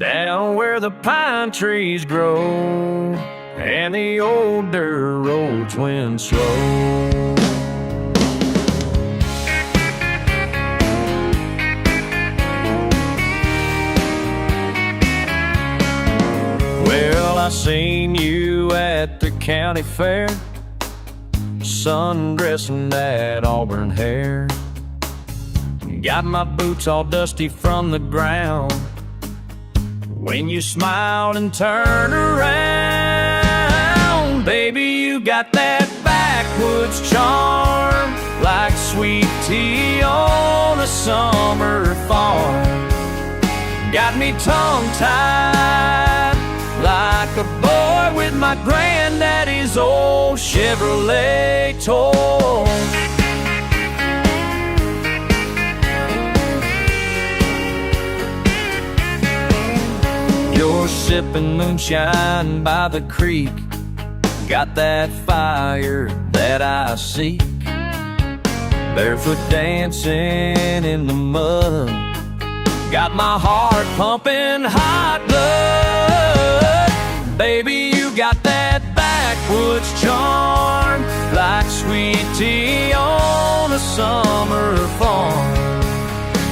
down where the pine trees grow and the old dirt roads went slow. Well, I seen you at the county fair, sundressing that auburn hair. Got my boots all dusty from the ground when you smiled and turned around. Baby, you got that backwoods charm, like sweet tea on a summer farm. Got me tongue-tied like a boy with my granddaddy's old Chevrolet toy. You're sipping moonshine by the creek, got that fire that I seek. Barefoot dancing in the mud, got my heart pumping hot blood. Baby, you got that backwoods charm, like sweet tea on a summer farm.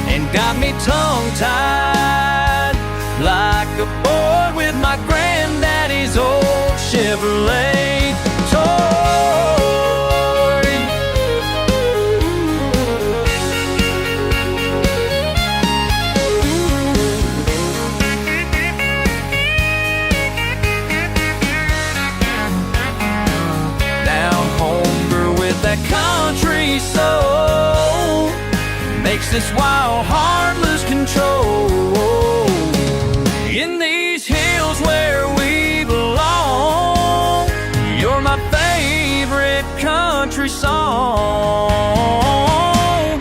And got me tongue-tied like a boy with my granddaddy's old Chevrolet toy. Down home, girl, with that country soul, makes this wild heart lose control. In these hills where we belong, you're my favorite country song.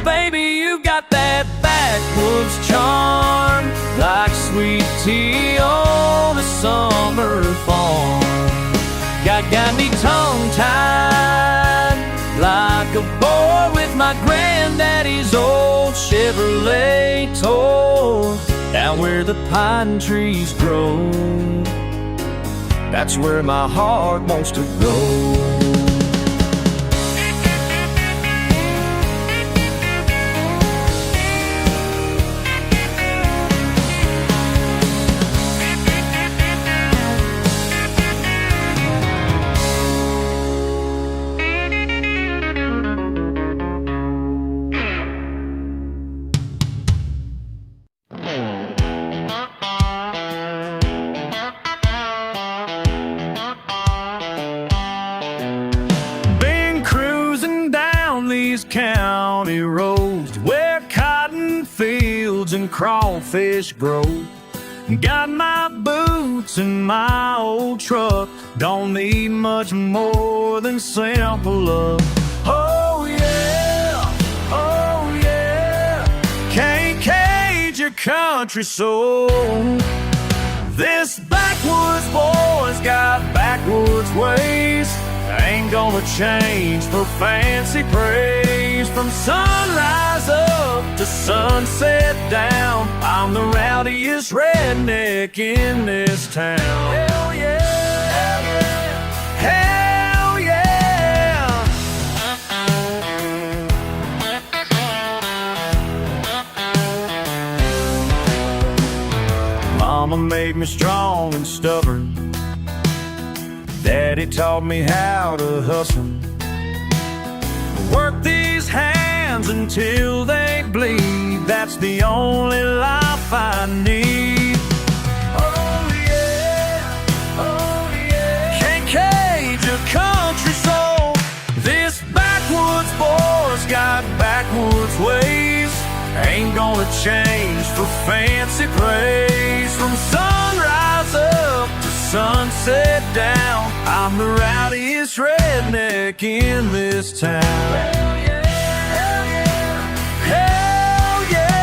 Baby, you got that backwoods charm, like sweet tea on a summer farm. Got me tongue-tied like a boy with my granddaddy's old Chevrolet toy. Down where the pine trees grow, that's where my heart wants to go. County roads where cotton fields and crawfish grow. Got my boots and my old truck, don't need much more than simple love. Oh yeah, oh yeah, can't cage your country soul. This backwoods boy's got backwoods ways, ain't gonna change for fancy praise. From sunrise up to sunset down, I'm the rowdiest redneck in this town. Hell yeah, hell yeah, Mama made me strong and stubborn, Daddy taught me how to hustle. Work these hands until they bleed, that's the only life I need. Oh yeah, oh yeah, can't cage a country soul. This backwoods boy's got backwoods ways, ain't gonna change for fancy praise. From sunrise up to sunset down, I'm the rowdiest redneck in this town. Hell yeah, hell yeah, hell yeah.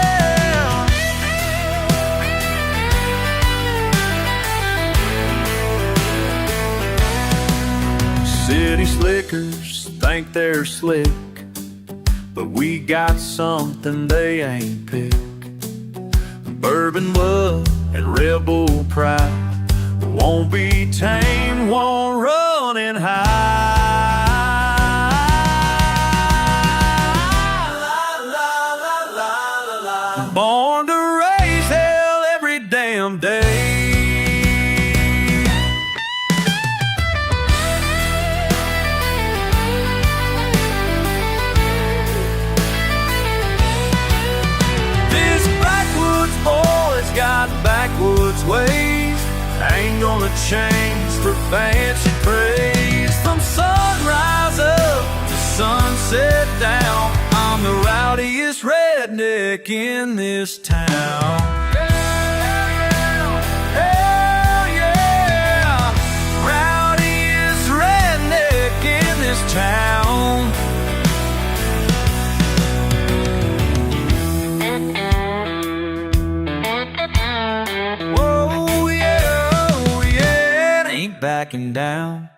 City slickers think they're slick, but we got something they ain't picked. Bourbon wood and rebel backwoods ways. Ain't gonna change for fancy praise. From sunrise up to sunset down, I'm the rowdiest redneck in this town. Hell yeah, rowdiest redneck in this town. Whoa, yeah, oh yeah, it ain't backing down.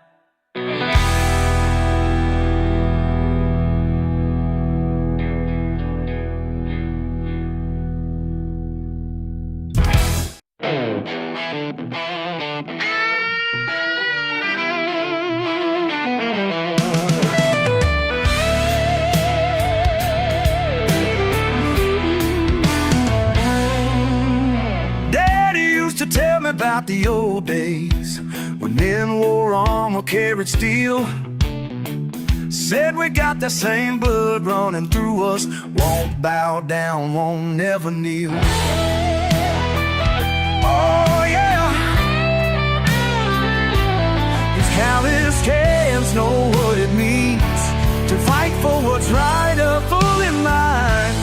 To tell me about the old days when men wore armor, carried steel. Said we got that same blood running through us. Won't bow down, won't never kneel. Oh yeah, these callous hands know what it means to fight for what's right, a full in mind.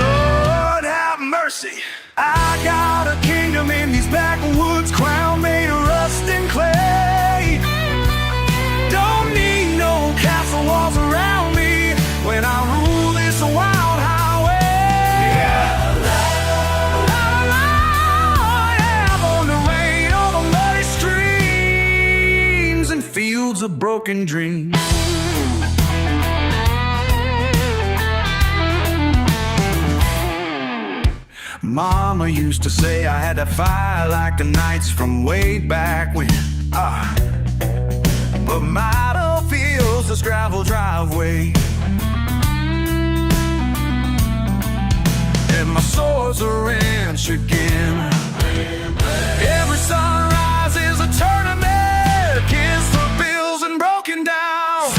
Lord have mercy, I got a kingdom in these backwoods, crown made of rust and clay. Don't need no castle walls around me when I rule this wild highway. Yeah, on the rain, on the muddy streams and fields of broken dreams. Mama used to say I had to fight like the knights from way back when. But my battlefield's this gravel driveway, and my swords are wrench again. Every sunrise is a tournament, kids for bills and broken down.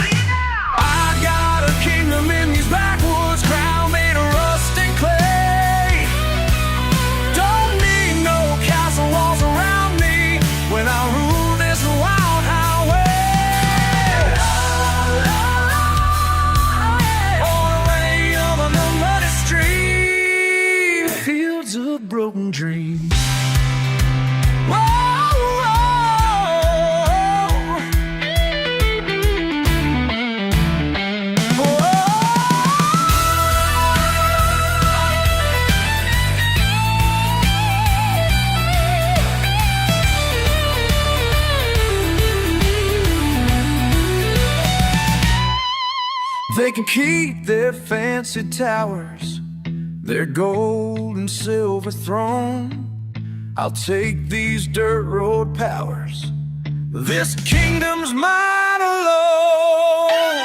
I got a kingdom in these backwoods, crown made of rust and clay. Walls around me when I rule this wild highway. On the way over the muddy stream, fields of broken dreams. They can keep their fancy towers, their gold and silver throne. I'll take these dirt road powers. This kingdom's mine alone.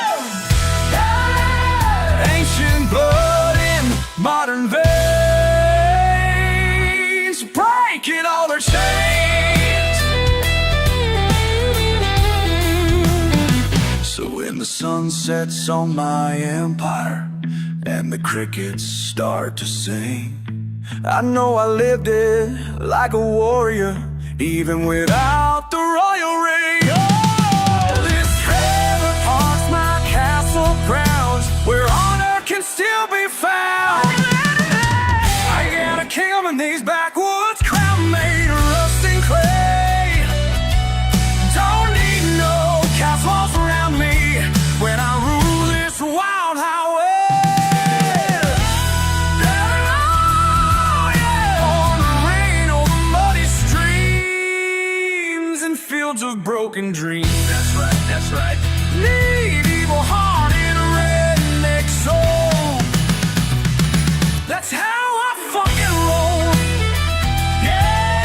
Ancient blood in modern veins, breaking all their chains. So when the sun sets on my empire and the crickets start to sing, I know I lived it like a warrior, even without the royal ring. Oh, this trailer parks my castle grounds, where honor can still be found. I got a kingdom in these backwoods, crown made of rust and clay. Don't need no castle walls around me when I rule this wild highway. Fields of broken dreams. That's right, that's right. Medieval heart in a redneck soul. That's how I fucking roll. Yeah,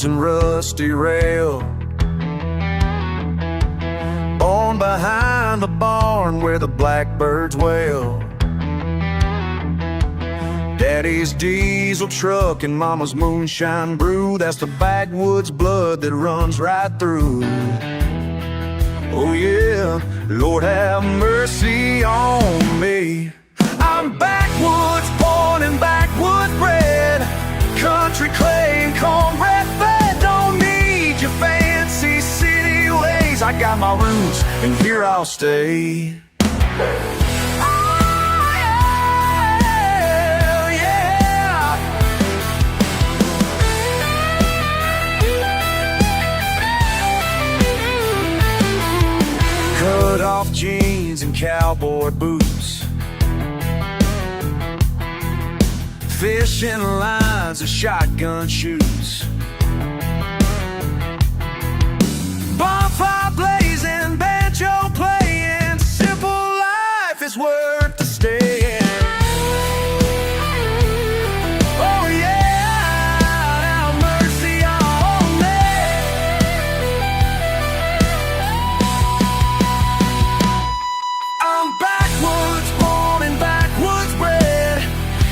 bones and rusty rail. Born behind the barn where the blackbirds wail. Daddy's diesel truck and mama's moonshine brew, that's the backwoods blood that runs right through. Oh yeah, Lord have mercy on me. I'm backwoods born and backwoods bred, country clay and cornbread fed. Don't need your fancy city ways. I got my roots and here I'll stay. Cut off jeans and cowboy boots, fishing lines and shotgun shoots, bonfire blazing, banjo playing. Simple life is worth the stay in. Oh yeah, have mercy on me. I'm backwoods born and backwoods bred,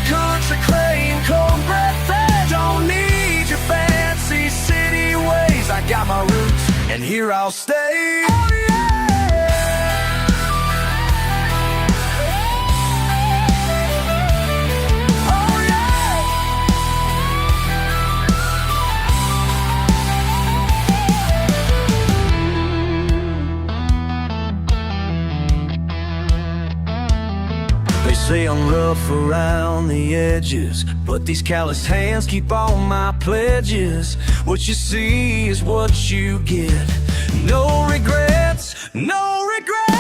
country clay and cornbread fed. Don't need your fancy city ways. I got my roots and here I'll stay. Oh yeah. Oh yeah. They say I'm rough around the edges, but these calloused hands keep all my pledges. What you see is what you get. No regrets, no regrets.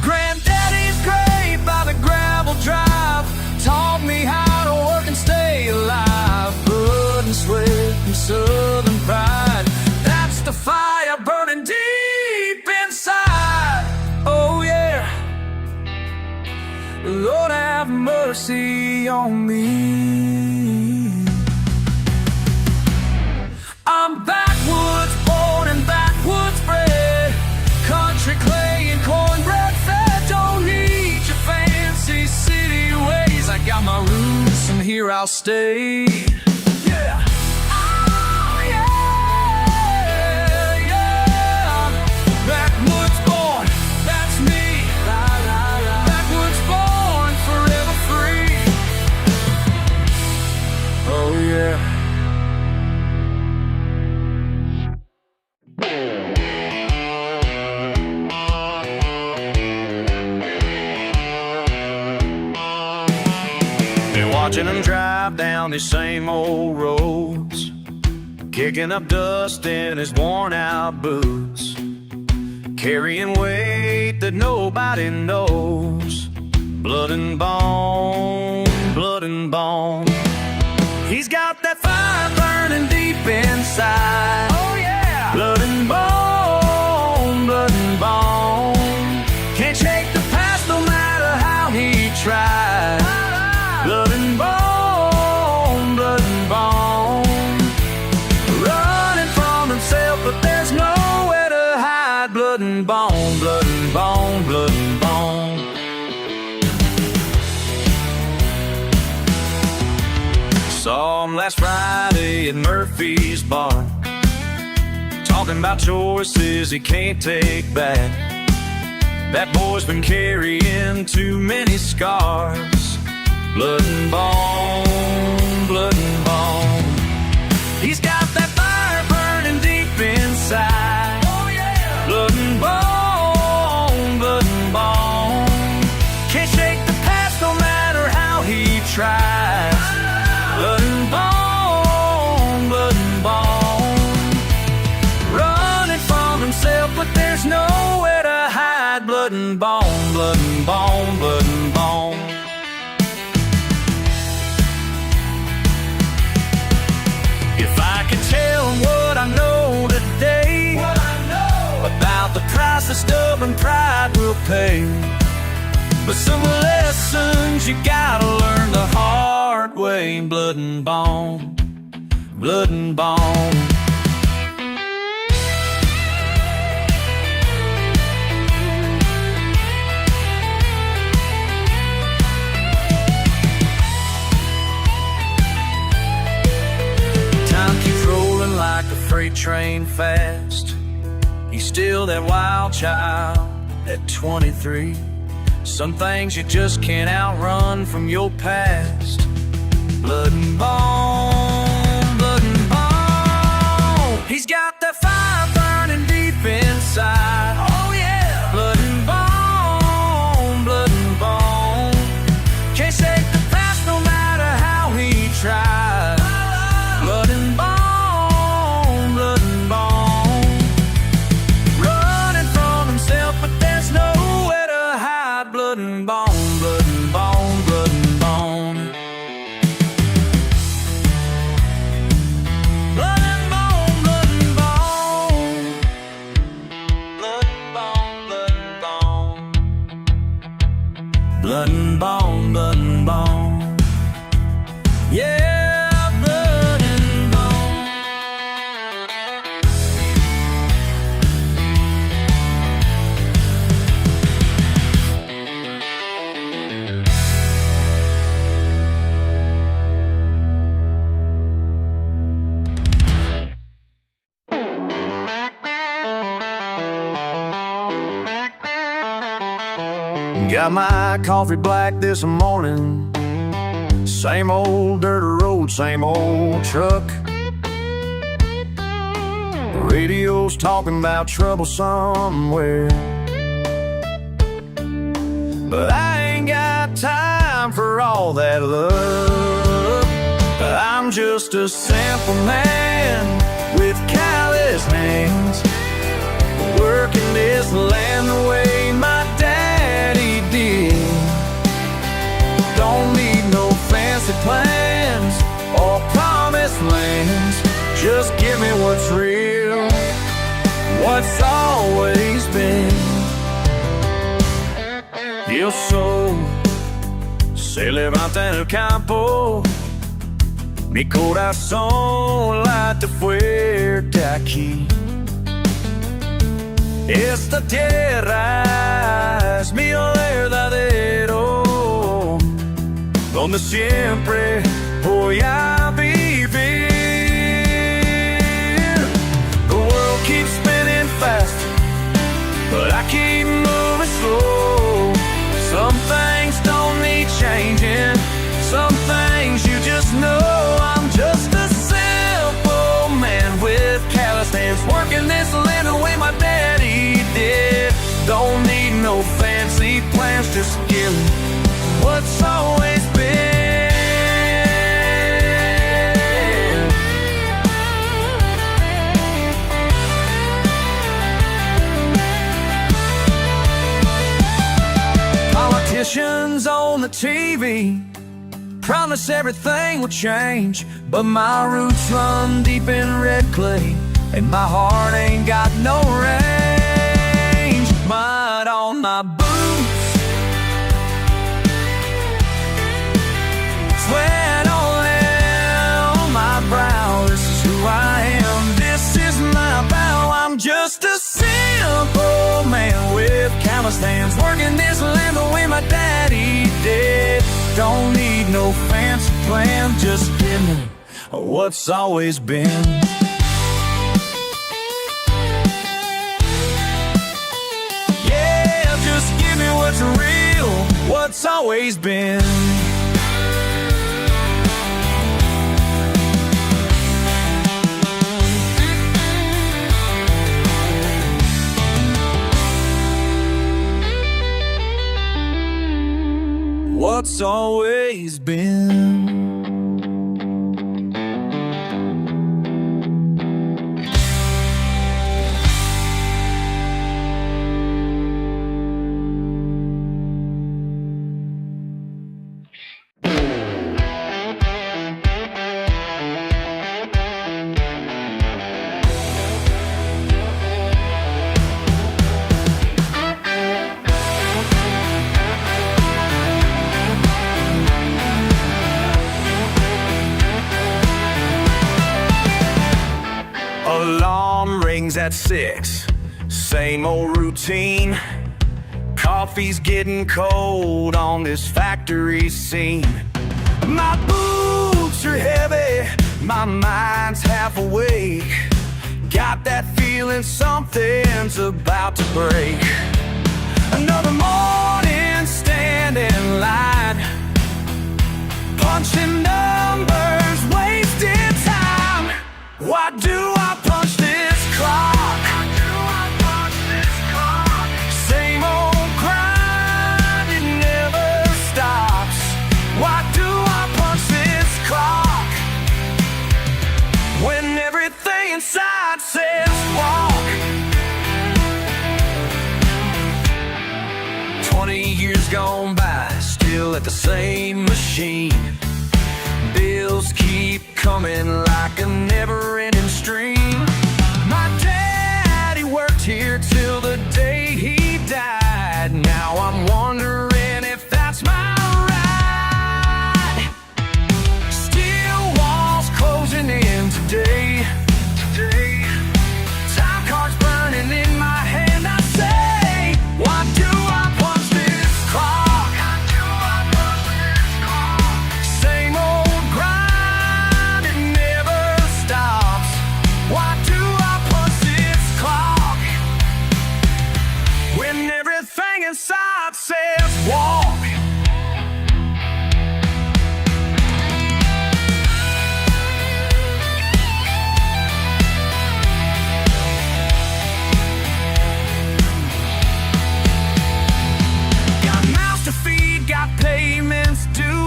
Granddaddy's grave by the gravel drive taught me how to work and stay alive. Blood and sweat and southern pride, that's the fire burning deep inside. Oh yeah, Lord have mercy on me. I'm backwoods born and backwoods bred, country clay and cornbread fed. Don't need your fancy city ways. I got my roots and here I'll stay. Yeah. Oh yeah, yeah. Backwoods born, that's me. Backwoods born, forever free. Oh yeah. Been watching them drive down these same old roads, kicking up dust in his worn out boots, carrying weight that nobody knows. Blood and bone, blood and bone. He's got that fire burning deep inside. Oh yeah. Blood and bone, blood and bone. Can't shake the past no matter how he tries. Blood and bone, blood and bone. Running from himself, but there's nowhere to hide. Blood and bone, blood and bone, blood and bone. Saw him last Friday at Murphy's bar, talking about choices he can't take back. That boy's been carrying too many scars. Blood and bone, blood and bone. He's got that fire burning deep inside. Oh yeah. Blood and bone, blood and bone. Can't shake the past no matter how he tries. Blood and bone, blood and bone. Running from himself, but there's nowhere to hide. Blood and bone, blood and bone, blood and bone. If I could tell him what I stubborn pride will pay. But some lessons you gotta learn the hard way. Blood and bone, blood and bone. Time keeps rolling like a freight train fast. He's still that wild child at 23. Some things you just can't outrun from your past. Blood and bone, blood and bone. He's got that fire burning deep inside. Oh yeah, blood and bone, blood and bone. Can't shake the past no matter how he tries. Blood and bone, blood and bone. Running from himself, but there's nowhere to hide. Blood and bone, blood and bone, blood and bone. Blood and bone, blood and bone. Blood and bone, blood and bone. Blood and bone, blood and bone. Yeah, blood and bone. Got my coffee black this morning. Same old dirt road, same old truck. The radio's talking about trouble somewhere, but I ain't got time for all that love. I'm just a simple man with callous hands, working this land the way my daddy did. Don't need no fancy plans or promised lands. Just give me what's real, what's always been. Yo soy, se levanta en el campo. Mi corazón late fuerte aquí. Esta tierra es mío verdadero, donde siempre voy a vivir. The world keeps spinning fast, but I keep moving slow. Some things don't need changing, some things you just know. I'm just a simple man with calloused hands, working this land the way my daddy did. Don't need no fancy plans, just give me what's always been. Politicians on the TV promise everything will change, but my roots run deep in red clay, and my heart ain't got no range. Mud on my boots, sweat on my brow. This is who I am, this is my vow. I'm just a simple man with calloused hands, working this land the way my daddy did. Don't need no fancy plan, just give me what's always been. Yeah, just give me what's real, what's always been. What's always been. at 6, same old routine. Coffee's getting cold on this factory scene. My boots are heavy, my mind's half awake. Got that feeling something's about to break. Another morning, standing in line, punching numbers, wasting time. Why do I punch this clock? Why do I punch this clock? Same old grind, it never stops. Why do I punch this clock when everything inside says walk? 20 years gone by, still at the same machine. Bills keep coming like a never-ending stream. My daddy worked here till the day he died. Now I'm wondering if that's my right. Steel walls closing in today. Time cards burning in my hand. I say, why do I punch this clock? Same old grind, it never stops. Why do I punch this clock when everything inside says walk? Got payments due,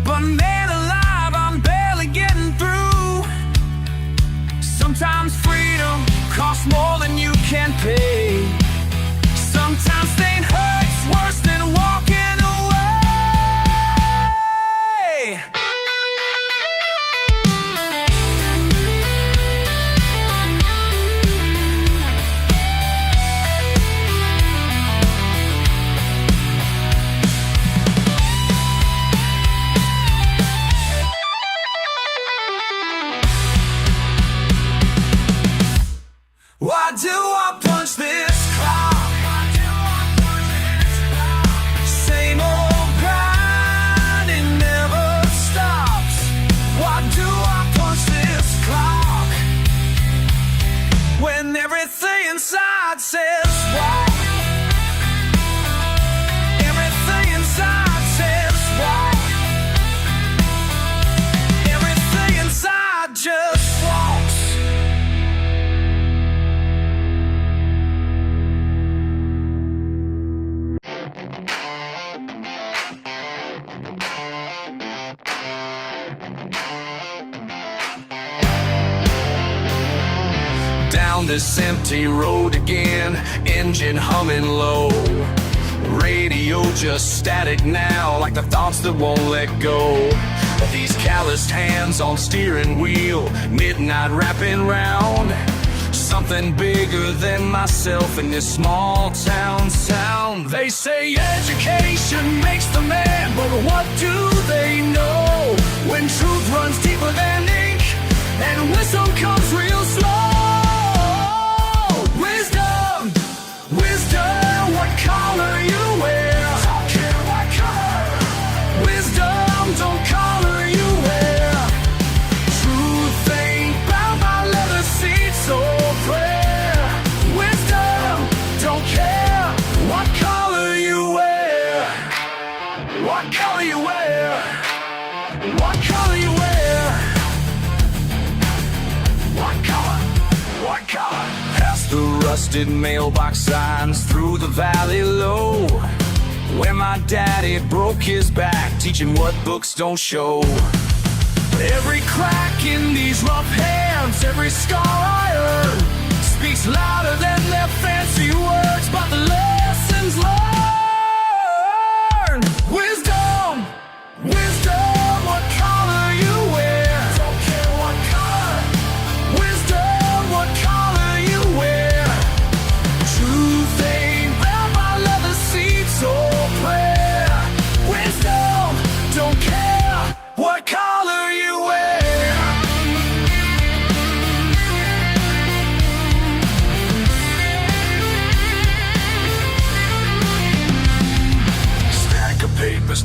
but man alive, I'm barely getting through. Sometimes freedom costs more than you can pay. Sometimes staying hurts worse than walking away. Why do I punch this clock? Same old grind, it never stops. Why do I punch this clock when everything inside says walk? Everything inside says walk. Everything inside just walks. Down this empty road again, engine humming low. Radio just static now, like the thoughts that won't let go. These calloused hands on steering wheel, midnight wrapping round. Something bigger than myself in this small town sound. They say education makes the man, but what do they know when truth runs deeper than ink and wisdom comes real slow? Wisdom, wisdom, what color you wear. Don't care what color. Wisdom, don't color you wear. Truth ain't bound by leather seats or prayer. Wisdom, don't care what color you wear. What color you wear. What color you wear. What color? What color? Past the rusted mailbox signs, through the valley low, where my daddy broke his back, teaching what books don't show. Every crack in these rough hands, every scar I earn, speaks louder than their fancy words, but the lessons learned. Wisdom, wisdom, what color you wear. Don't care what color. Wisdom, what color you wear. Truth ain't bound by leather seats or prayer. Wisdom, don't care what color you wear.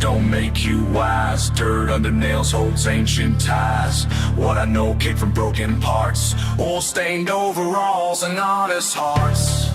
don't make you wise. Dirt under nails holds ancient ties. What I know came from broken parts, old stained overalls and honest hearts.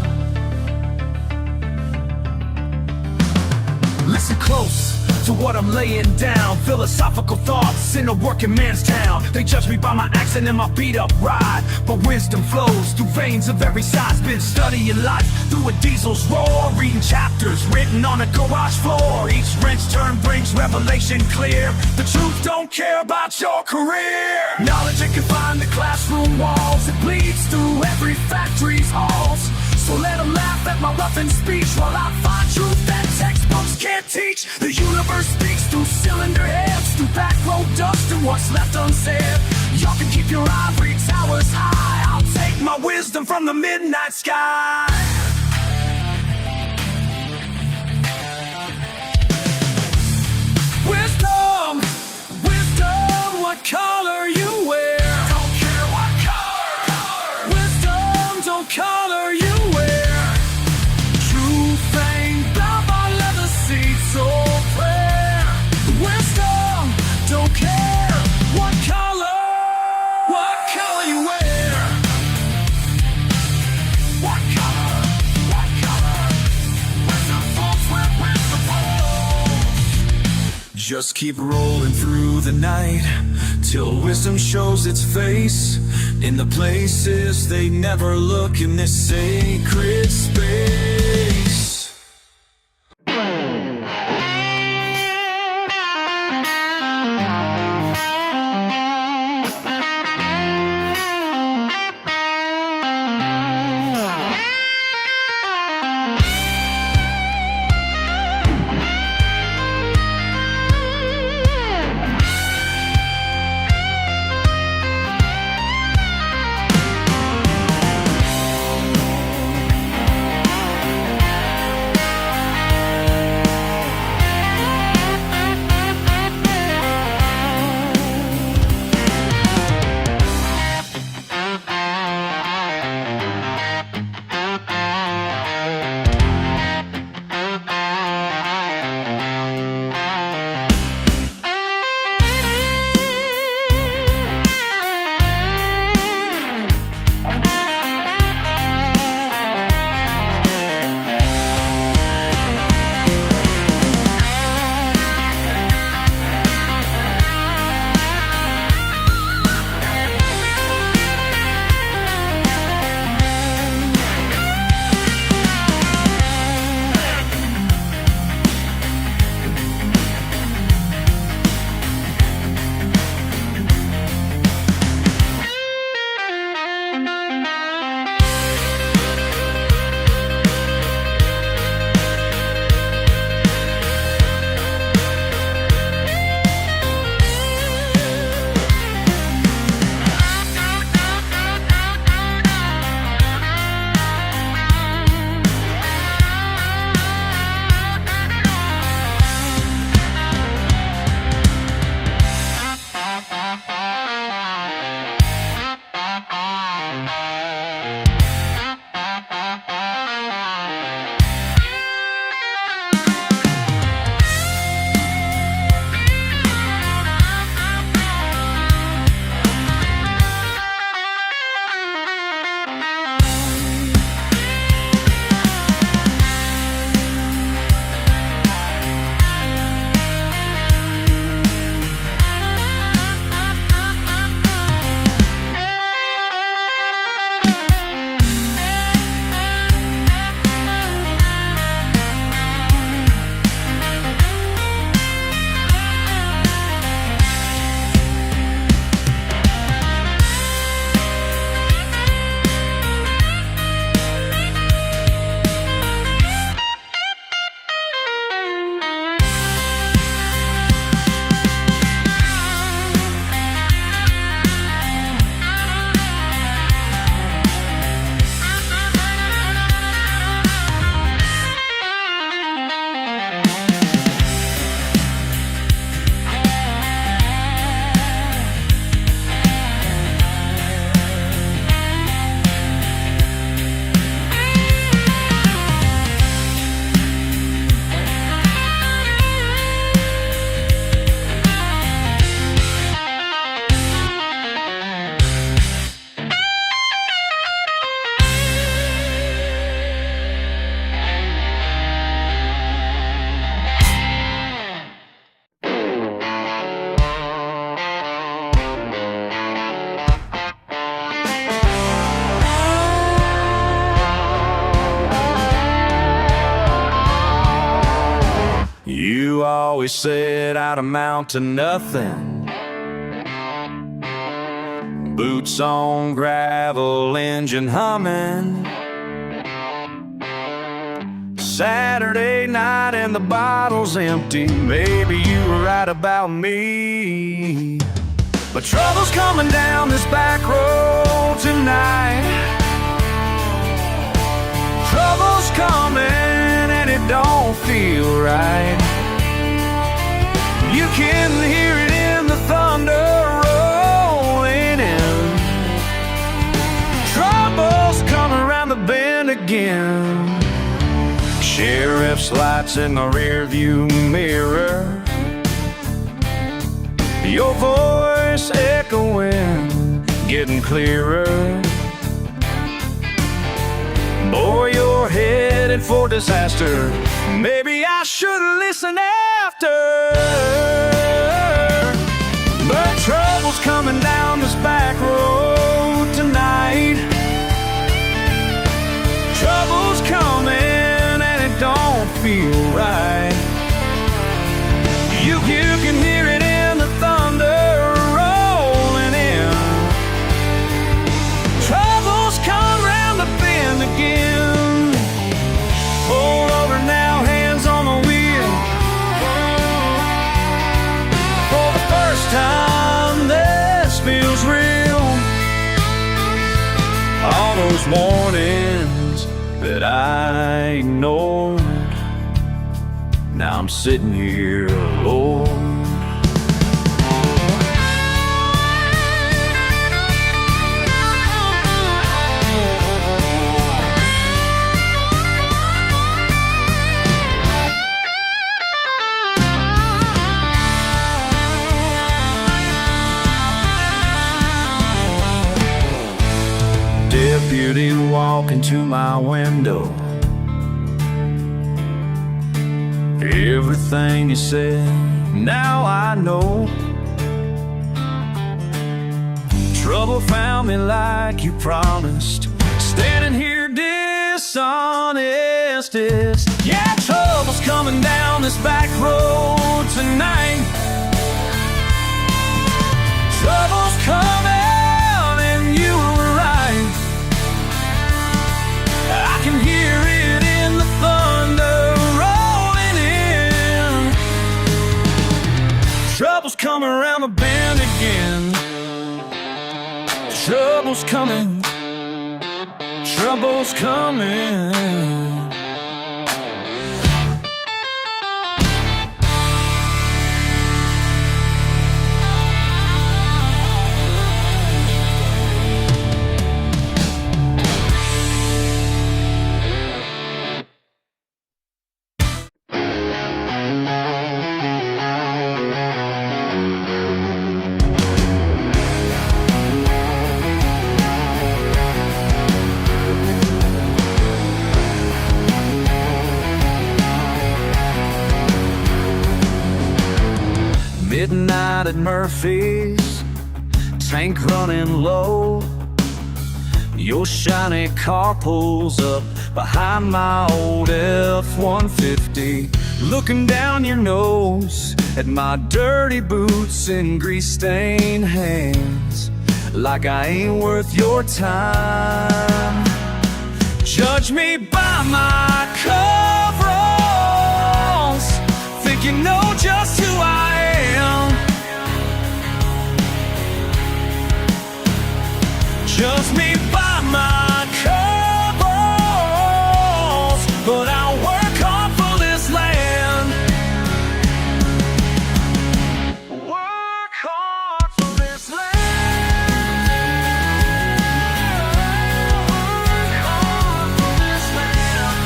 Listen close to what I'm laying down. Philosophical thoughts in a working man's town. They judge me by my accent and my beat up ride, but wisdom flows through veins of every size. Been studying life through a diesel's roar, reading chapters written on a garage floor. Each wrench turn brings revelation clear. The truth don't care about your career. Knowledge it can find the classroom walls. It bleeds through every factory's halls. So let them laugh at my roughened speech while I find truth that textbooks can't teach. The universe speaks through cylinder heads, through backroad dust and what's left unsaid. Y'all can keep your ivory towers high. I'll take my wisdom from the midnight sky. Wisdom, wisdom, what color you wear. Don't care what color. Wisdom, don't color you. Just keep rolling through the night till wisdom shows its face in the places they never look in this sacred space. we set out to mount to nothing. Boots on gravel, engine humming. Saturday night and the bottle's empty. Maybe you were right about me, but trouble's coming down this back road tonight. Trouble's coming and it don't feel right. You can hear it in the thunder rolling in. Trouble's coming around the bend again. Sheriff's lights in the rear view mirror, your voice echoing, getting clearer. Boy, you're headed for disaster. Maybe I should listen after. But trouble's coming down this back road tonight. Trouble's coming, don't feel right. You can hear it in the thunder rolling in. Trouble's come round the bend again. Pull over now, hands on the wheel. For the first time, this feels real. All those mornings that I ignored, now I'm sitting here alone. Deputy walking to my window. Everything you said, now I know. Trouble found me like you promised, standing here dishonestest. Yeah, trouble's coming down this back road tonight. Trouble's coming and you were right. I can hear it in the thunder rolling in. Trouble's coming around the bend again. Trouble's coming. Trouble's coming. Midnight at Murphy's, tank running low. Your shiny car pulls up behind my old F-150, looking down your nose at my dirty boots and grease-stained hands, like I ain't worth your time. Judge me by my coveralls, think you know just who I am. Judge me by my coveralls, but I'll work hard for this land. Work hard for this land. Work hard for this land.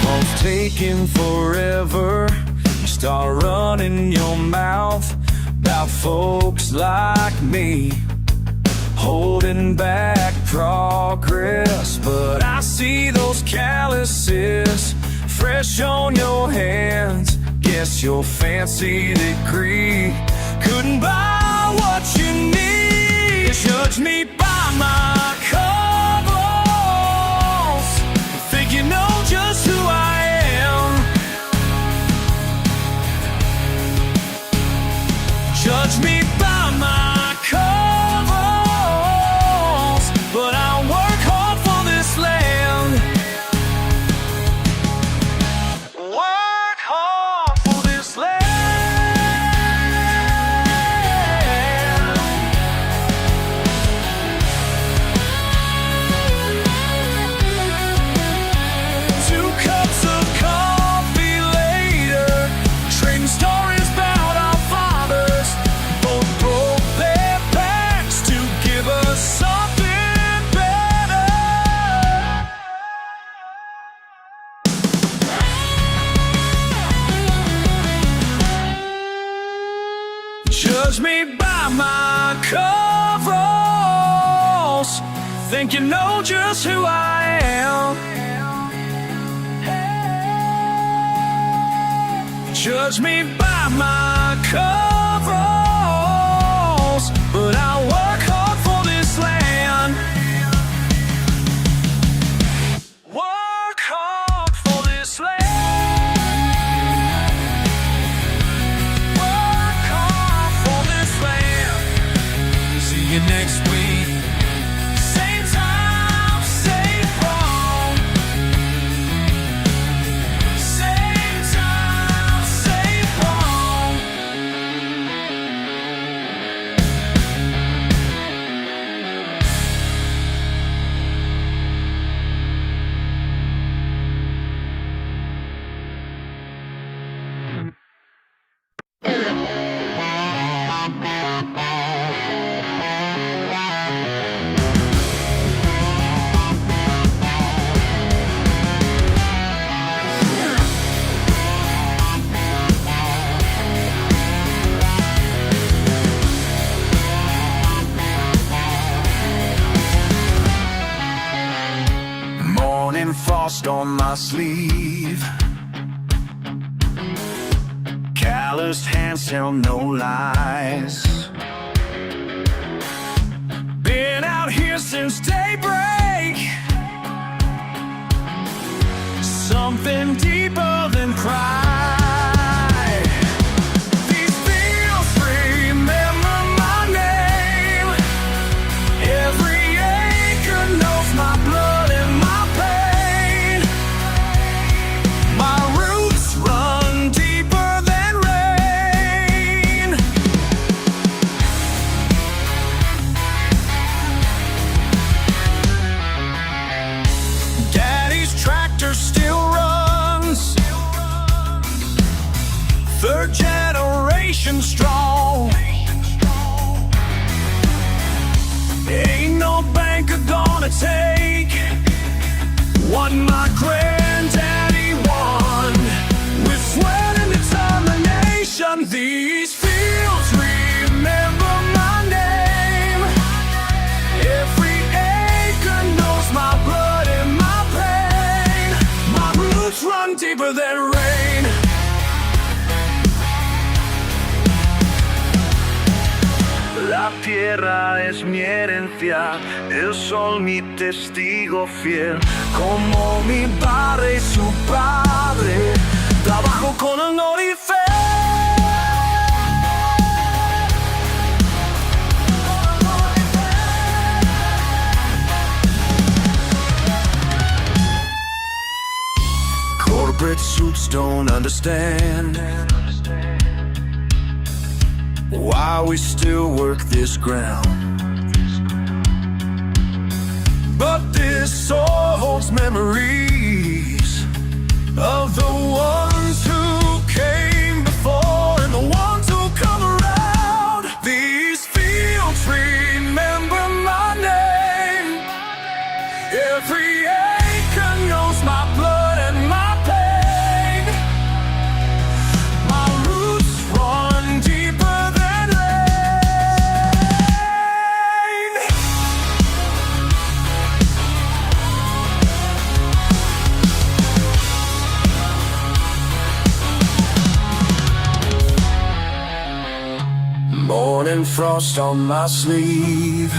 Love's taking forever. You start running your mouth about folks like me, holding back progress. But I see those calluses fresh on your hands. Guess your fancy degree couldn't buy what you need. Judge me by my coveralls, think you know just Judge me by my coveralls. Think you know just who I am. Judge me by my coveralls, but I work hard for this land. Work hard for this land. Work hard for this land. See you next week. Same time, same wrong. Same time, same wrong. Morning frost on my sleeve. Calloused hands tell no lies. Been out here since daybreak. Something deeper than pride. These fields remember my name. Every acre knows my blood and my pain. My roots run deeper than rain. Daddy's tractor still runs. Third generation strong. Ain't no banker gonna take what my granddaddy won. With sweat and determination, these fields remember my name. Every acre knows my blood and my pain. My roots run deeper than rain. La tierra es mi herencia, el sol mi testigo fiel. Como mi padre y su padre, trabajo con honor y fe. Corporate suits don't understand why we still work this ground. But this soil holds memories of the ones who came before and the ones who come around. These fields remember my name. Every acre knows my blood and my pain. My roots run deeper than rain. Morning frost on my sleeve.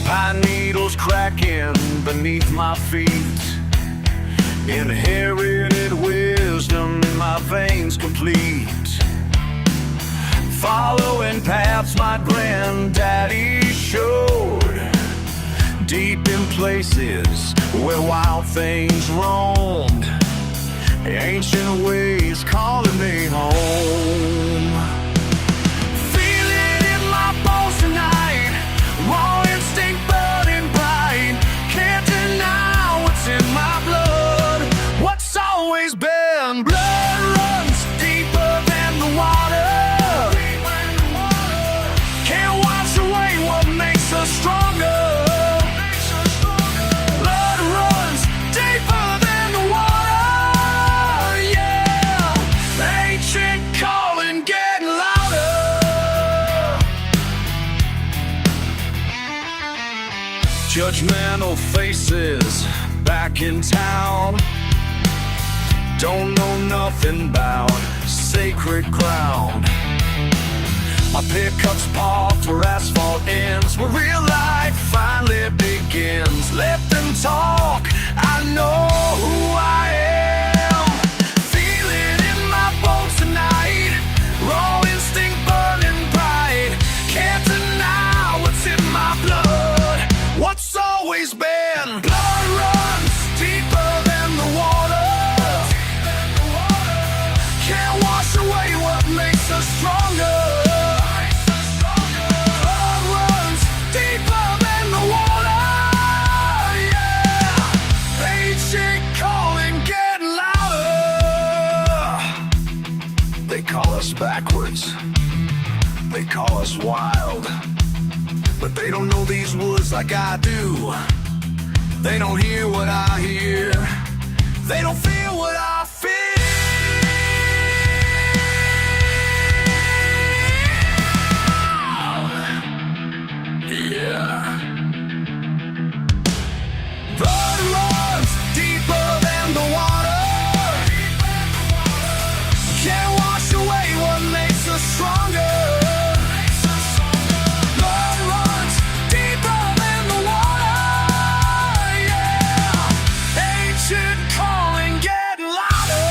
Pine needles cracking beneath my feet. Inherited wisdom in my veins complete. Following paths my granddaddy showed. Deep in places where wild things roamed. Ancient ways calling me home. Feel it in my bones tonight. Raw instinct burning bright. Can't deny what's in my blood. What's always been blood. Judgmental faces back in town, don't know nothing about sacred ground. My pickups parked where asphalt ends, where real life finally begins. Let them talk, I know who I am. Feel it in my bones tonight, raw instinct burning bright. Can't deny what's in my blood, what's always been. Blood runs deeper than the water, can't wash away what makes us stronger. Blood runs deeper than the water, yeah. Ancient calling getting louder. They call us backwards, they call us wild, but they don't know these woods like I do. They don't hear what I hear, they don't feel what I feel. Yeah. Blood runs deeper than the water, can't wash away what makes us stronger. Blood runs deeper than the water, yeah. Ancient calling getting louder.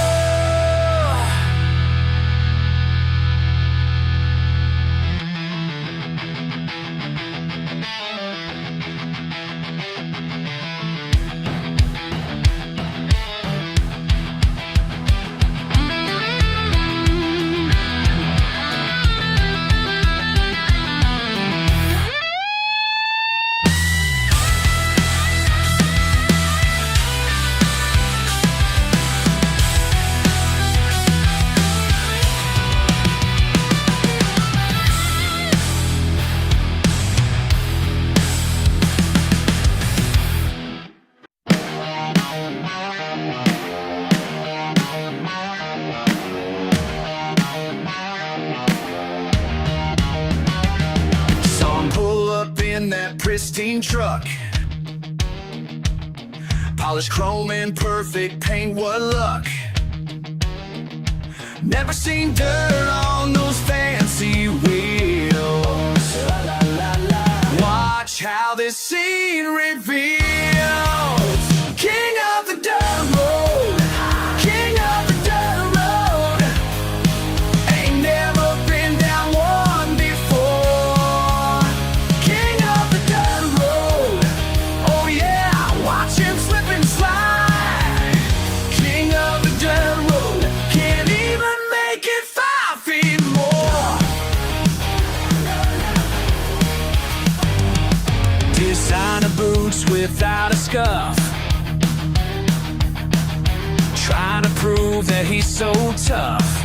That pristine truck, polished chrome and perfect paint, what luck. Never seen dirt on those fancy wheels. Watch how this scene reveals. King of the dirt road, king of the dirt road, ain't never been down one before. King of the dirt road, oh yeah, watch him slip and slide. King of the dirt road, can't even make it 5 feet more. Designer boots without a scuff, trying to prove that he's so tough.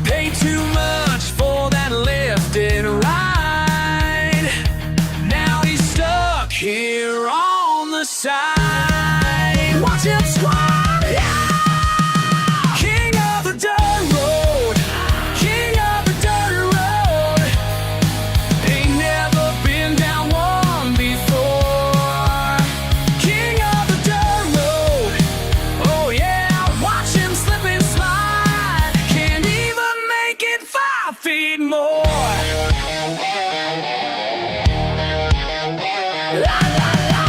Paid too much for that lifted ride, now he's stuck here on the side. Watch him squat, yeah! King of the dirt road, king of the dirt road, ain't never been down one before. King of the dirt road, oh yeah, watch him slip and slide, can't even make it 5 feet more. La, la, la.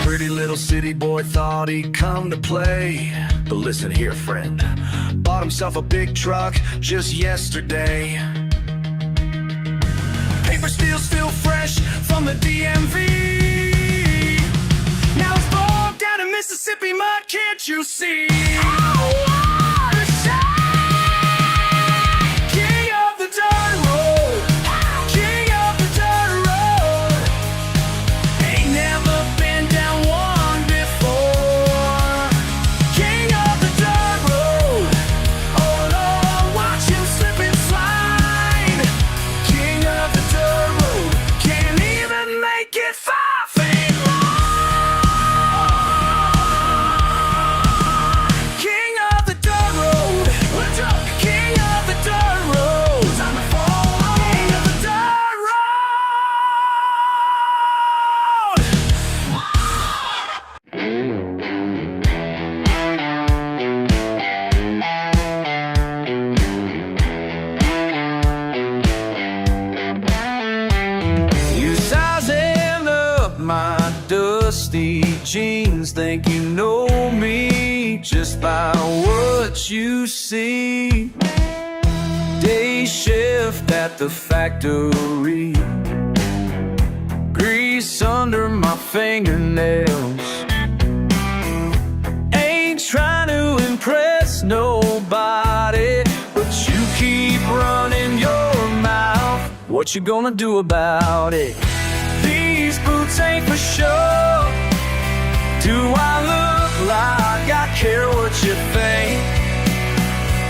Pretty little city boy thought he'd come to play, but listen here, friend, bought himself a big truck just yesterday. Paper steel's still fresh from the DMV. Now it's bogged down in Mississippi mud, can't you see? King of the dirt road, king of the dirt road, ain't never been down one before. King of the dirt road, oh Lord, watch him slip and slide. King of the dirt road, can't even make it 5 jeans, think you know me just by what you see. Day shift at the factory, grease under my fingernails. Ain't trying to impress nobody, but you keep running your mouth. What you gonna do about it? These boots ain't for show. Do I look like I care what you think?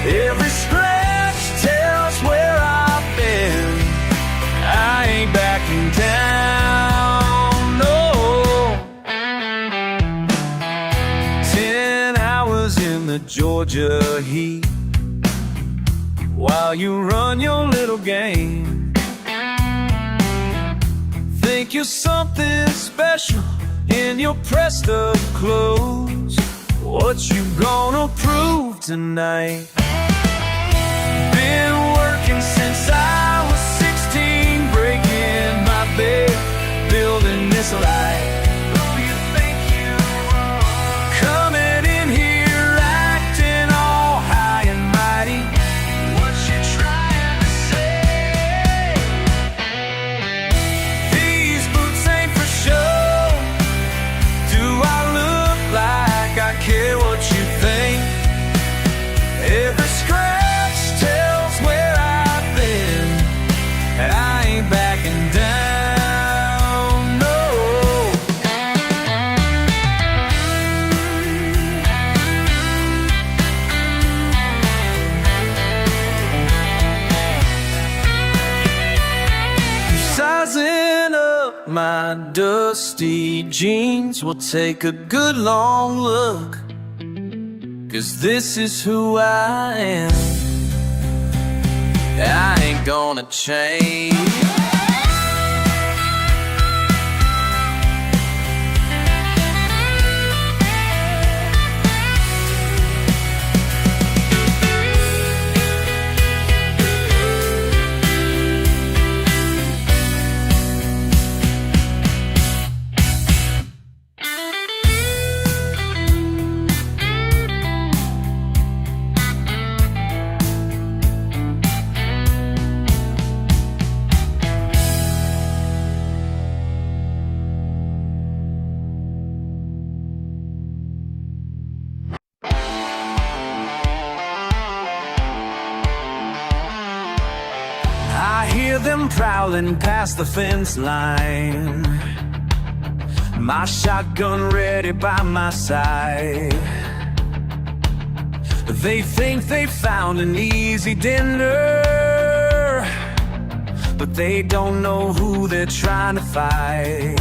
Every scratch tells where I've been. I ain't backing down, no. 10 hours in the Georgia heat while you run your little game. Think you're something special in your pressed up clothes. What you gonna prove tonight? Been working since I was 16, breaking my bed, building this life. Who you think you are? Coming in here acting all high and mighty. What you trying to say? These boots ain't for show. Do I look like I care what you think? Every scratch tells where I've been, and I ain't backing down, no. Sizing up my dusty jeans will take a good long look, 'cause this is who I am. I ain't gonna change. I hear them prowling past the fence line, my shotgun ready by my side. They think they found an easy dinner, but they don't know who they're trying to fight.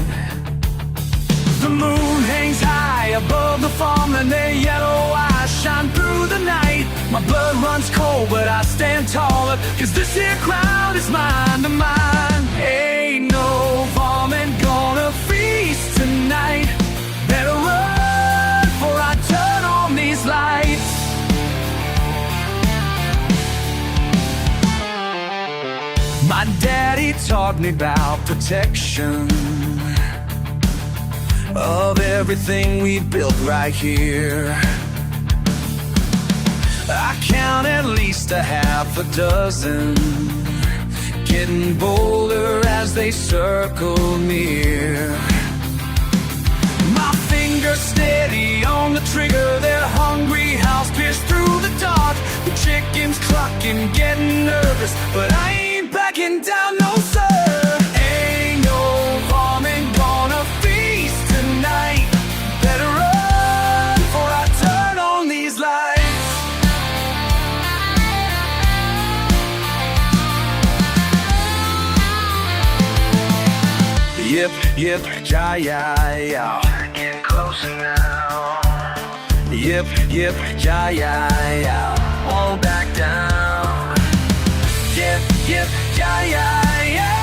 The moon hangs high above the farm and their yellow eyes shine through the night. My blood runs cold but I stand taller, 'cause this here crowd is mine to mine. Ain't no varmint gonna feast tonight. Better run before I turn on these lights. My daddy taught me about protection of everything we built right here. I count at least a half a dozen, getting bolder as they circle near. My fingers steady on the trigger, their hungry house pierced through the dark. The chickens clucking, getting nervous, but I ain't backing down, no sir. Ain't no varmint gonna feast tonight. Better run before I turn on these lights. Yip, yip, ja-ya-ya. Get closer now. Yip, yip, ja-ya-ya. Won't back down. Yip, yip, ja-ya-ya.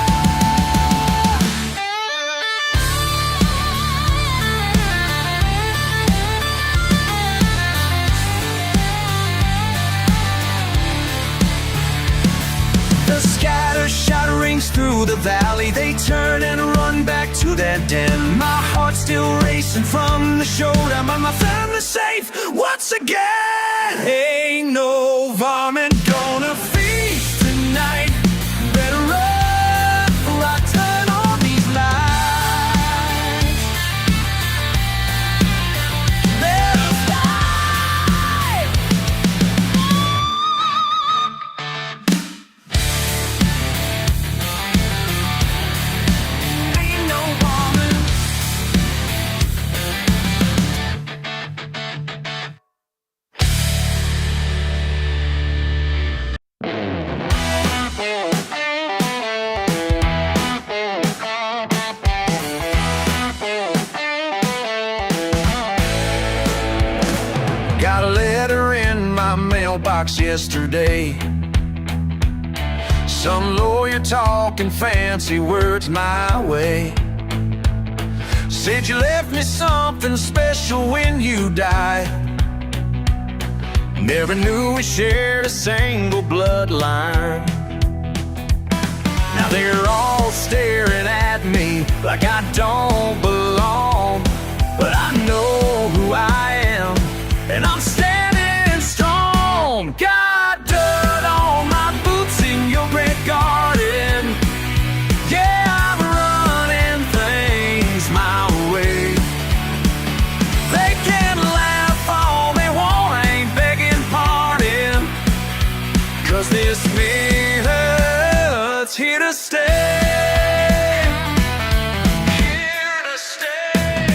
The scatter shot rings through through the valley, they turn and run back to their den. My heart's still racing from the showdown, but my family's safe once again. Ain't no varmint gonna feast tonight. Better run before I turn on these lights. Better fly. Ain't no varmint. Got a letter in my mailbox yesterday. Some lawyer talking fancy words my way. Said you left me something special when you died. Never knew we shared a single bloodline. Now they're all staring at me like I don't belong. But I know who I am, and I'm standing strong. Got dirt on my boots in your great garden. Yeah, I'm running things my way. They can laugh all they want, I ain't begging pardon. 'Cause this minute's here to stay. Here to stay.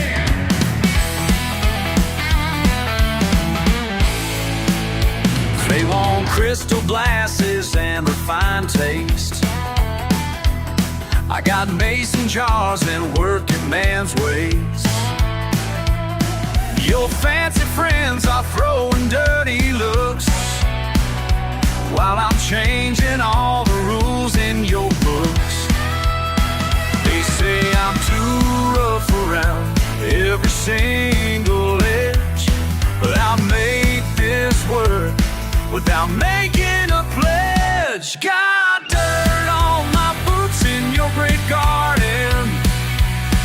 They want crystal glasses and refined taste. I got mason jars and working man's ways. Your fancy friends are throwing dirty looks, while I'm changing all the rules in your books. They say I'm too rough around every single edge, but I'll make this work without making a pledge. Got dirt on my boots in your great garden.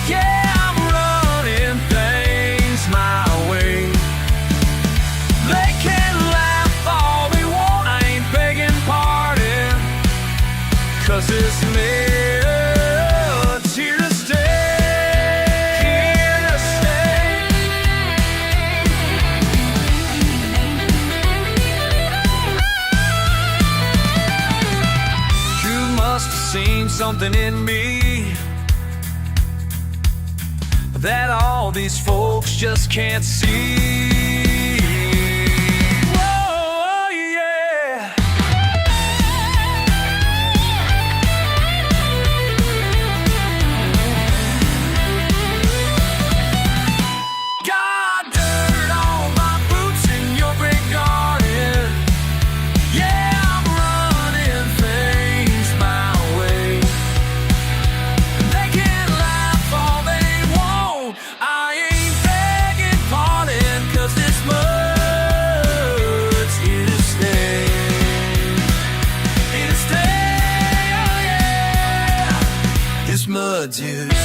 Yeah, I'm running things my way. They can laugh all they want, I ain't begging pardon. 'Cause this minute's here to stay. Here to stay. You must have seen something in me that all these folks just can't see. Whoa, yeah. Got dirt on my boots in your great garden. Yeah, I'm running things my way. They can laugh all they want, I ain't begging pardon. 'Cause this mud's here to stay. Here to stay, oh yeah. This mud's here to stay.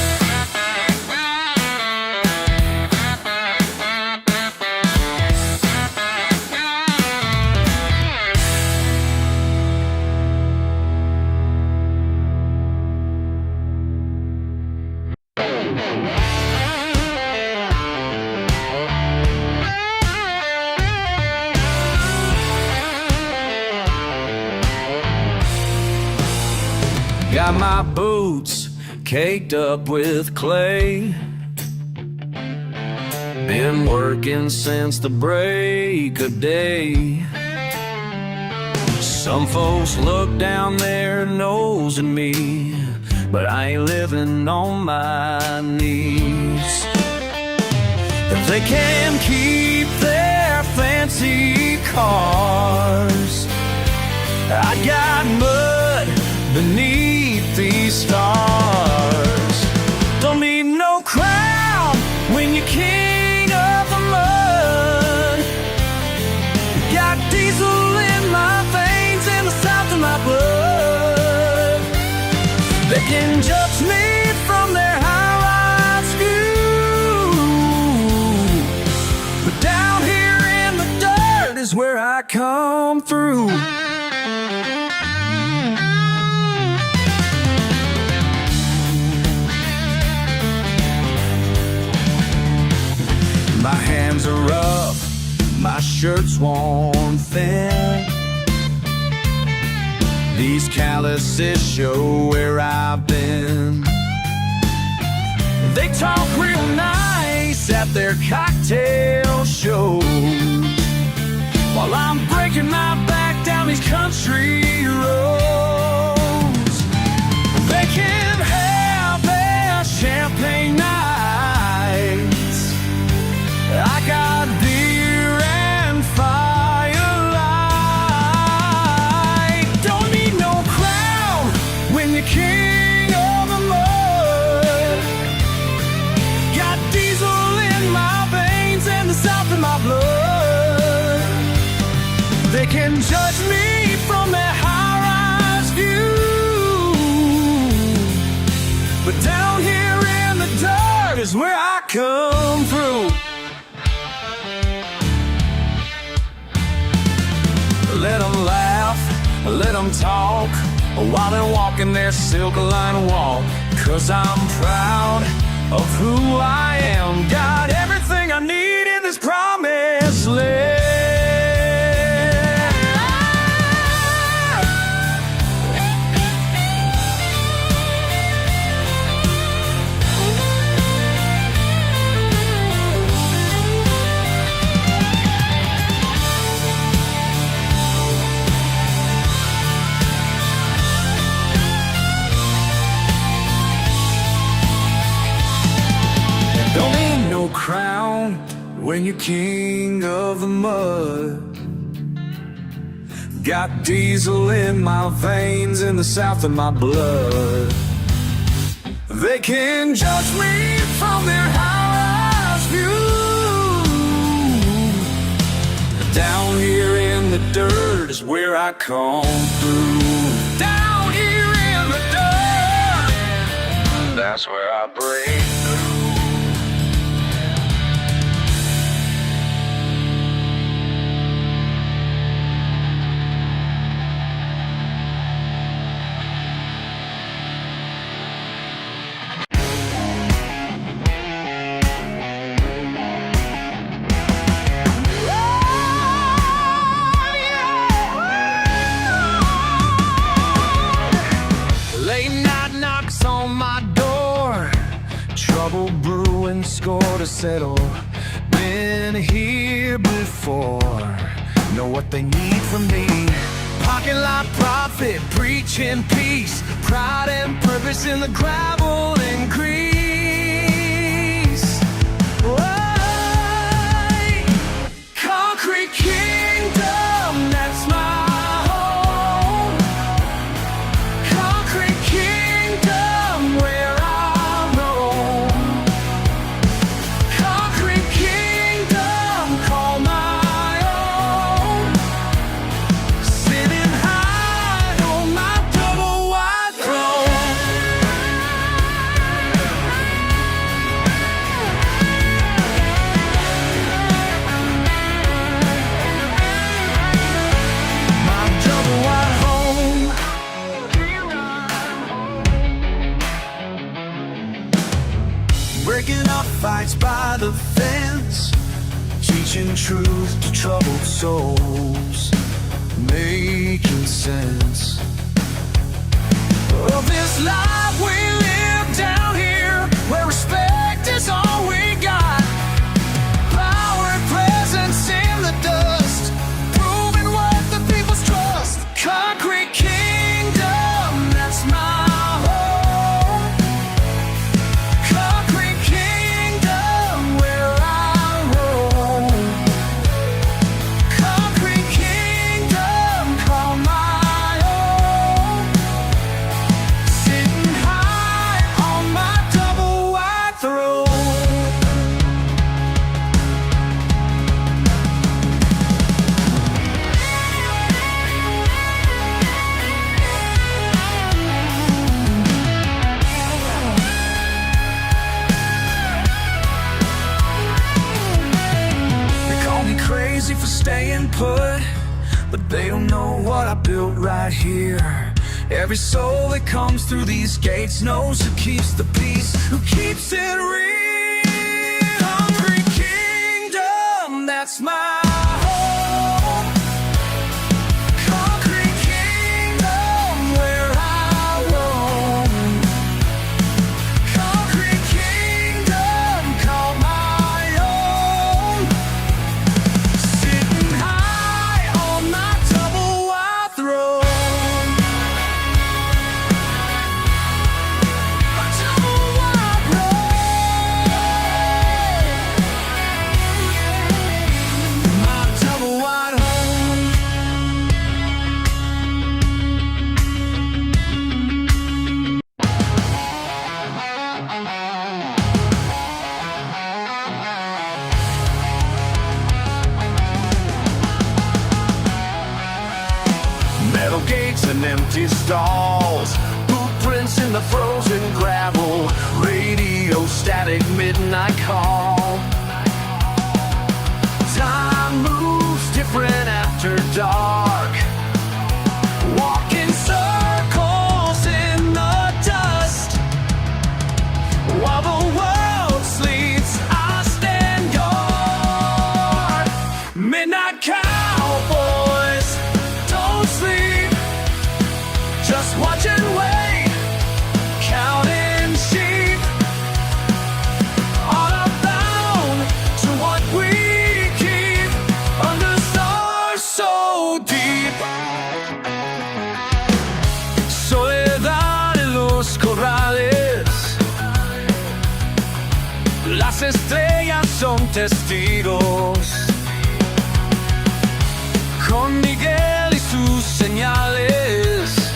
Got my boots caked up with clay. Been working since the break of day. Some folks look down their nose at me, but I ain't living on my knees. If they can keep their fancy cars, I got mud beneath these stars. Don't need no crown when you're king of the mud. Got diesel in my veins and the south in my blood. They can judge me from their high-rise view, but down here in the dirt is where I come through. My hands are rough, my shirt's worn thin. These calluses show where I've been. They talk real nice at their cocktail shows, while I'm breaking my back down these country roads. They can have their champagne nights. I got beer and firelight. Don't need no crown when you're king of the mud. Got diesel in my veins and the south in my blood. They can judge me from their high-rise view, but down here in the dirt is where I come through. Let them laugh, let them talk, while they're walking their silk line walk. 'Cause I'm proud of who I am. Got everything I need in this promised land. Don't need no crown when you're king of the mud. Got diesel in my veins and the south in my blood. They can judge me from their high-rise view. Down here in the dirt is where I come through. Down here in the dirt, that's where I break through. Trouble brewing, score to settle. Been here before, know what they need from me. Parking lot profit, preaching peace, pride and purpose in the gravel and grease. Why? Concrete kingdom, that's my home. Concrete kingdom, where I roam. Concrete kingdom, call my own. Sitting high on my double wide throne. My double wide home. Breaking up fights by the fence, teaching truth to troubled souls, making sense of this life we live down here, where respect is all we got. Power and presence in the dust, proving what the people's trust. Concrete kingdom, that's my home. Concrete kingdom, where I roam. Concrete kingdom, call my own. Sitting input, but they don't know what I built right here. Every soul that comes through these gates knows who keeps the peace, who keeps it real. Hungry kingdom, that's my home. Concrete kingdom, where I roam. Concrete kingdom, call my own. Sitting high on my double wide throne. Metal gates and empty stalls, footprints in the frozen gravel, radio static midnight call. Time moves different after dark, walking circles in the dust. While the world sleeps, I stand guard. Midnight cowboys don't sleep, just watch and wait, counting sheep, on a bound to what we keep, under stars so deep. Soledad en los corrales, las estrellas son testigos. Con Miguel y sus señales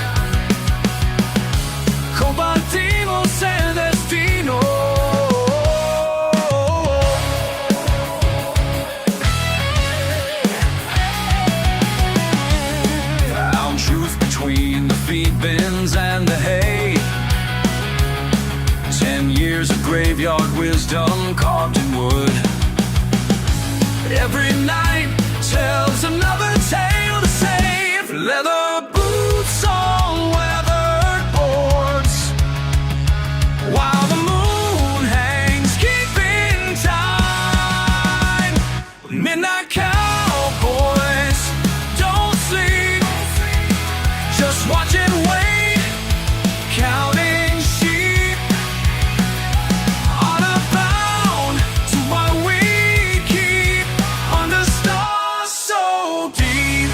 compartimos el destino. Found truth between the feed bins and the hay. 10 years of graveyard wisdom carved in wood. Every night tells another tale to save. Leather boots on weathered boards, while the moon hangs keeping time. Midnight cowboys don't sleep, just watch and wait, counting sheep, on a bound to what we keep, under stars so deep.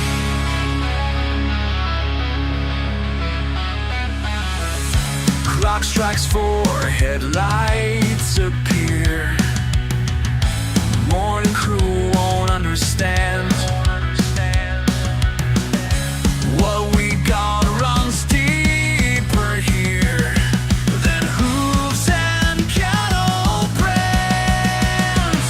Clock strikes 4, headlights appear. Morning crew won't understand. What we got runs deeper here than hooves and cattle brands.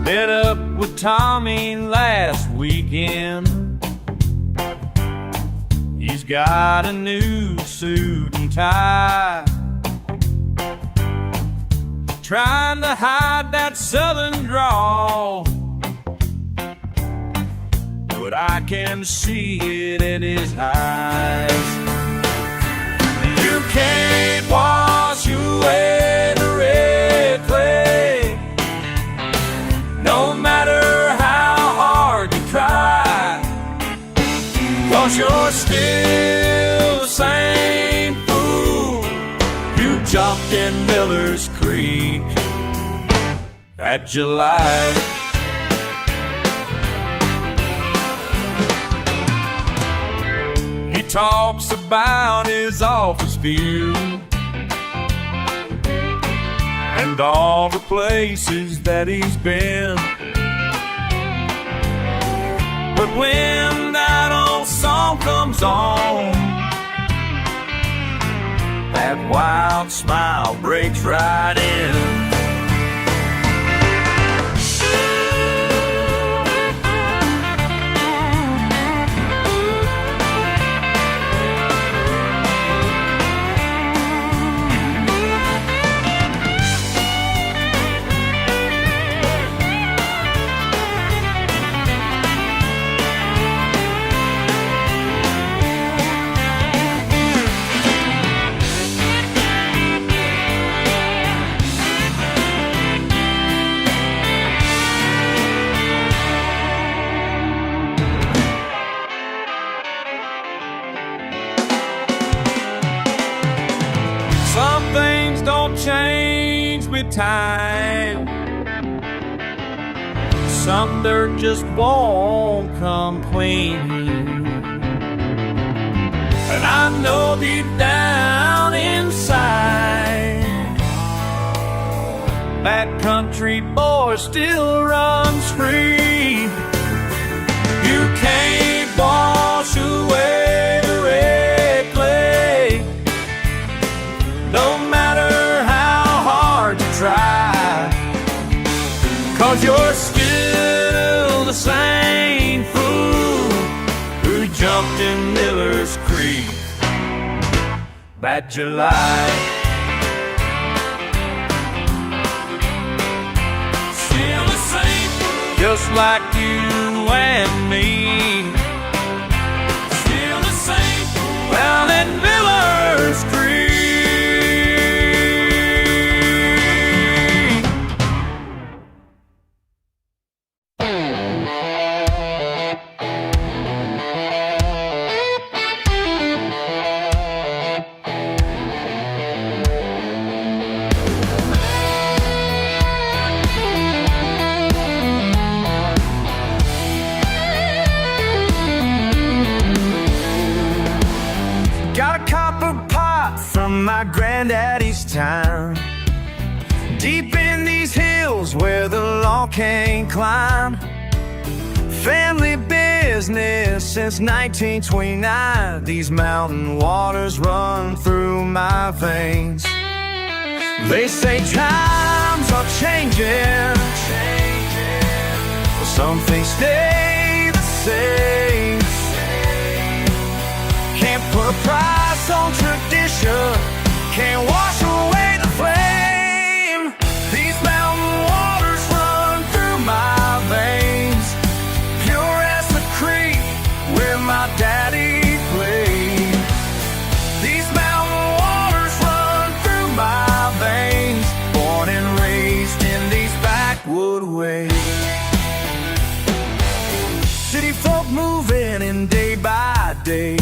Met up with Tommy last weekend. He's got a new suit and tie, trying to hide that southern drawl, but I can see it in his eyes. You can't wash away the red clay, no matter how hard you try, 'cause you're still the same fool you jumped in Miller's Creek that July. talks about his office view and all the places that he's been. But when that old song comes on, that wild smile breaks right in. Some things don't change with time. Some dirt just won't come clean. And I know deep down inside that country boy still runs free. You can't wash away the red clay, no matter how hard you try, 'cause you're still the same fool who jumped in Miller's Creek that July. Still the same fool, just like you and me. Still the same fool down in Miller's Creek. Got a copper pot from my granddaddy's time, deep in these hills where the law can't climb. Family business since 1929. These mountain waters run through my veins. They say times are changing, but some things stay the same. Can't put a price on tradition, can't wash away the flame. These mountain waters run through my veins, pure as the creek where my daddy played. These mountain waters run through my veins, born and raised in these backwood ways. City folk moving in day by day,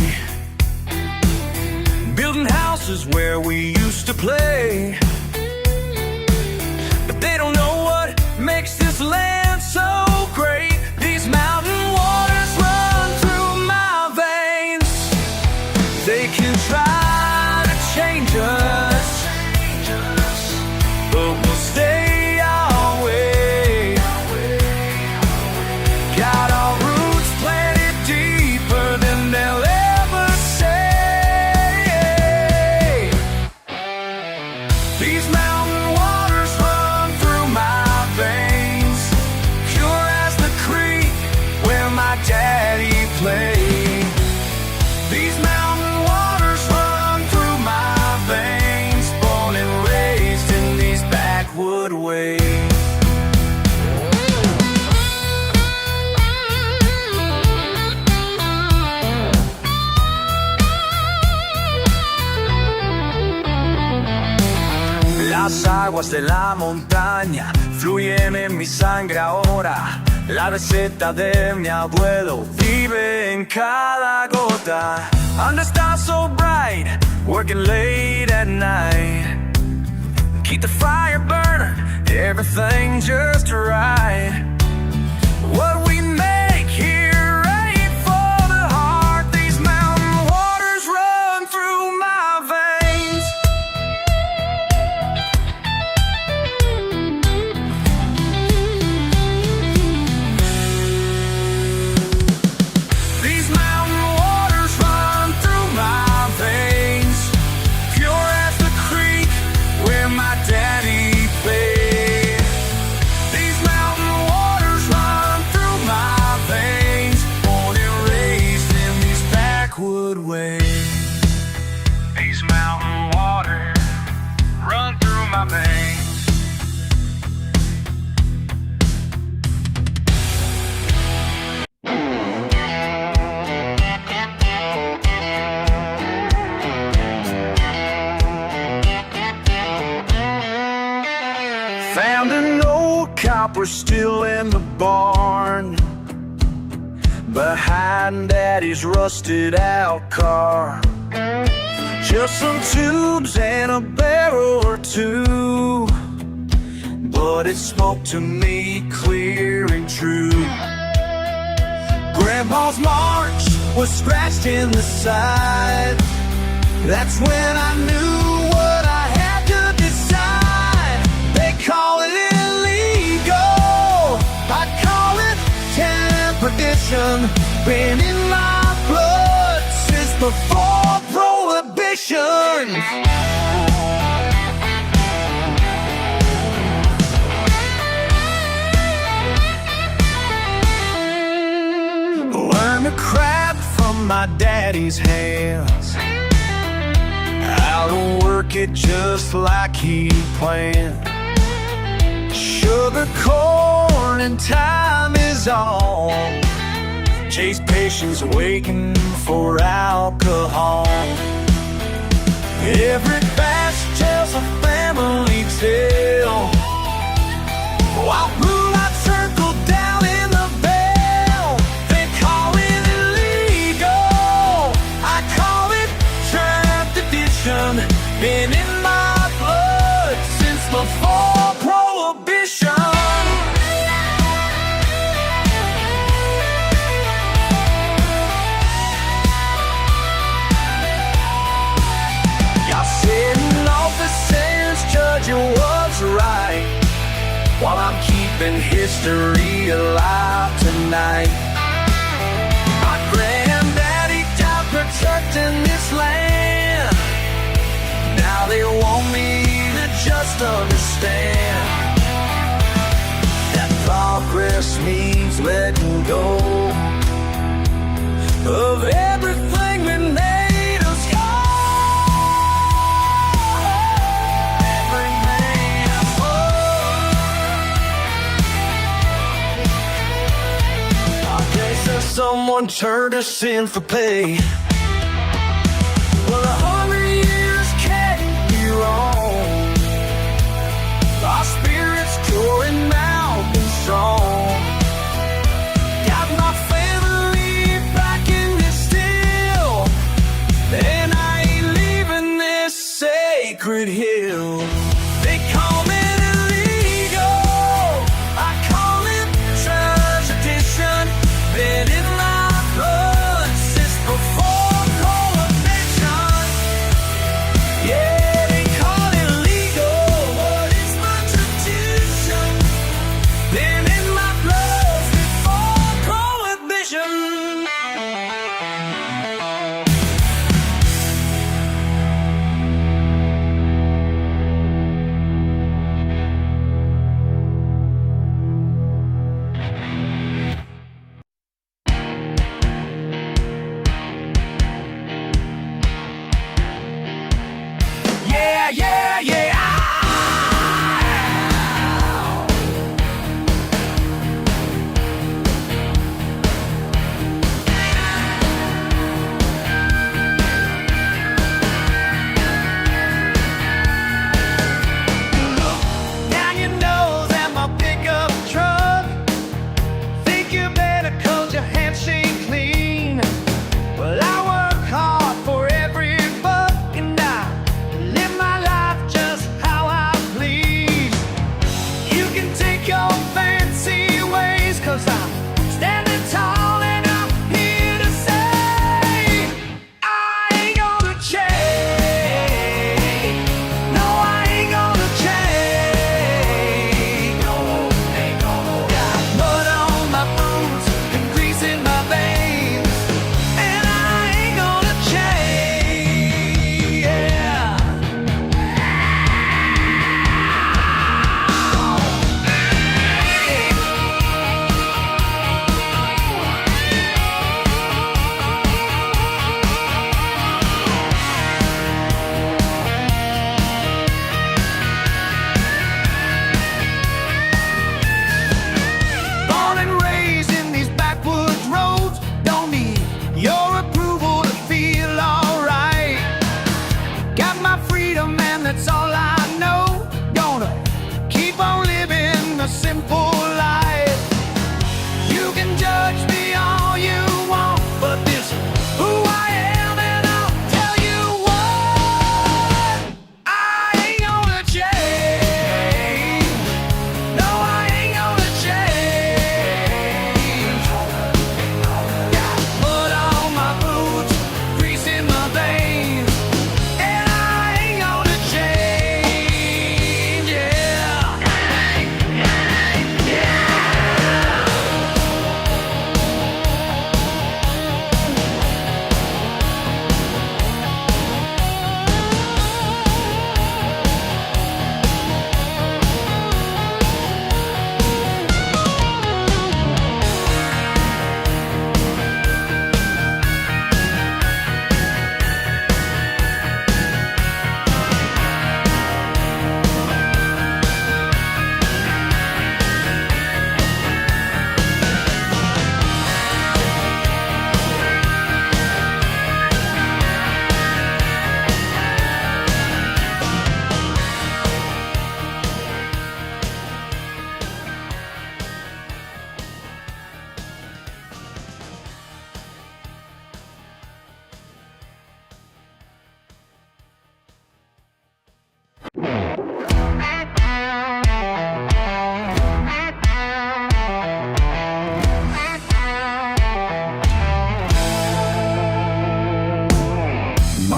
building houses where we used to play. But they don't know what makes this land so great. These mountain waters run through my veins. They can try to change us, but we'll stay our way. Got our roots planted deeper than they'll ever say. These mountain waters run through my veins, pure as the creek where my daddy played. These mountain waters run through my veins, born and raised in these backwood ways. Las aguas de la montaña fluyen en mi sangre ahora. La receta de mi abuelo vive en cada gota. Under stars so bright, working late at night. Keep the fire burning, everything just right. What we make here ain't for the heart. These mountain waters we're still in the barn, behind Daddy's rusted out car. Just some tubes and a barrel or two, but it spoke to me clear and true. Grandpa's march was scratched in the side. That's when I knew what I had to decide. They call it illegal, I call it temperdition. Been in my blood since before prohibition. Learn to craft from my daddy's hands, how to work it just like he planned. Sugar, corn, and time is all. Chase patience waiting for alcohol. Every batch tells a family tale, while blue lights circle down in the bell. They call it illegal, I call it tradition. Been in my blood since before prohibition. Y'all sitting officers judging what's right, while I'm keeping history alive tonight. My granddaddy died protecting this land. Now they want me to just understand that progress means letting go of everything that made us whole. Everything else whole. Our day says someone turned us in for pay. Well, 100 years can't be wrong. Our spirits pure and mountain strong. Got my family backing me still, and I ain't leaving this sacred hill. They call me illegal, I call it tradition. Been in my blood since before prohibition. Yeah, they call it legal, but it's my tradition. Been in my blood before prohibition. Yeah, yeah, yeah. Down your nose at my pickup truck. Think you better 'cause your hands shake clean. Well, I work hard for every buck, and I live my life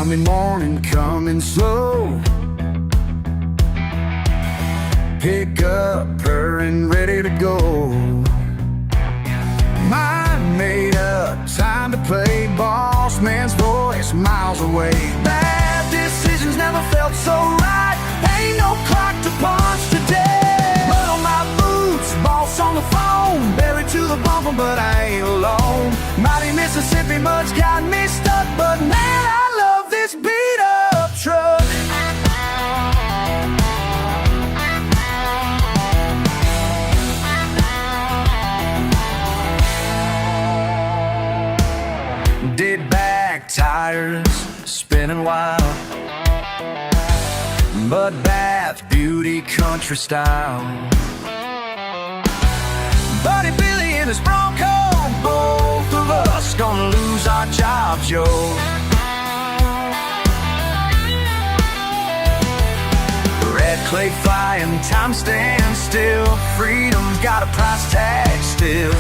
Monday morning coming slow. Pick up her and ready to go. Mind made up, time to play. Boss man's voice miles away. Bad decisions never felt so right. Ain't no clock to punch today. Mud on my boots, boss on the phone. Buried to the bumper, but I ain't alone. Mighty Mississippi mud's got me stuck, but man, I love this beat up truck. Dead back tires spinning wild. Mud bath beauty country style. Buddy Billy in his Bronco, both of us gonna lose our jobs, yo. Red clay flying, time stands still. Freedom's got a price tag still.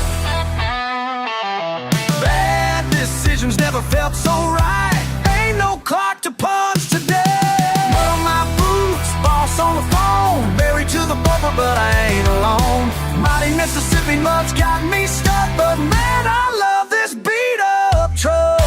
Decisions never felt so right. Ain't no clock to punch today. Mud on my boots, boss on the phone. Buried to the bumper, but I ain't alone. Mighty Mississippi mud's got me stuck, but man, I love this beat up truck.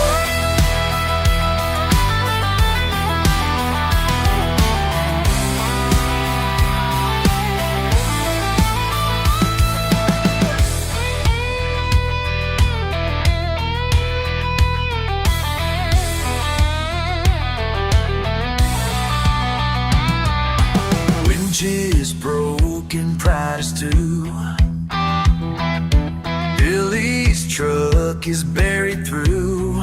Is broken, pride is too. Billy's truck is buried through.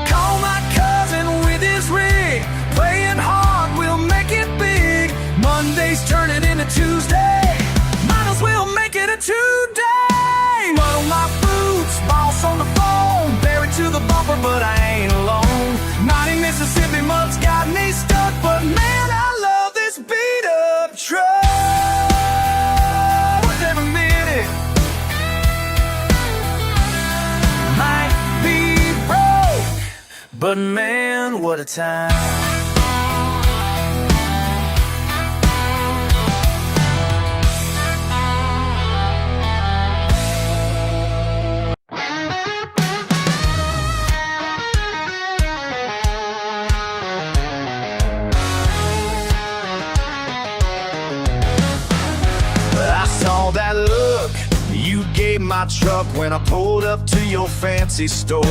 Call my cousin with his rig. Playing hard, we'll make it big. Monday's turning into Tuesday. Might as well make it a 2-day. Mud on my boots, boss on the phone. Buried to the bumper, but I ain't alone. Mighty Mississippi mud's got me stuck, but man, I love this beat up truck. With every minute might be broke, but man, what a time. That look you gave my truck when I pulled up to your fancy store.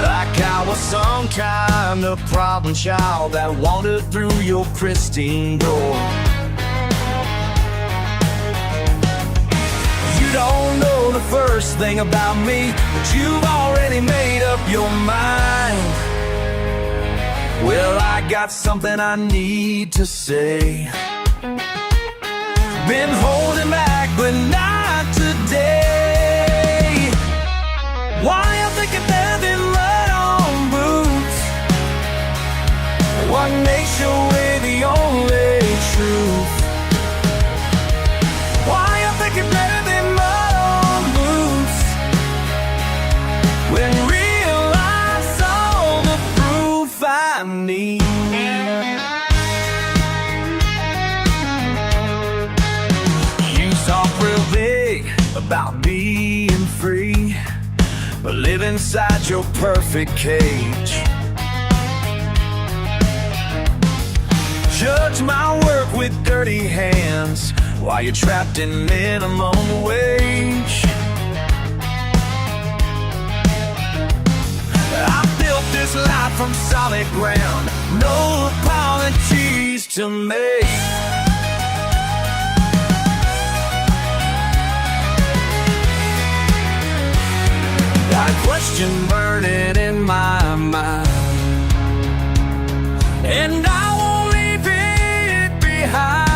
Like I was some kind of problem child that wandered through your pristine door. You don't know the first thing about me, but you've already made up your mind. Well, I got something I need to say. Been holding back, but not today. Why you think it's better than mud on boots? What makes your way the only truth? Why you think it's better than mud on boots? When real life's all the proof I need. You talk real big about being free, but live inside your perfect cage. Judge my work with dirty hands while you're trapped in minimum wage. I built this life from solid ground, no apologies to make. Got a question burning in my mind, and I won't leave it behind.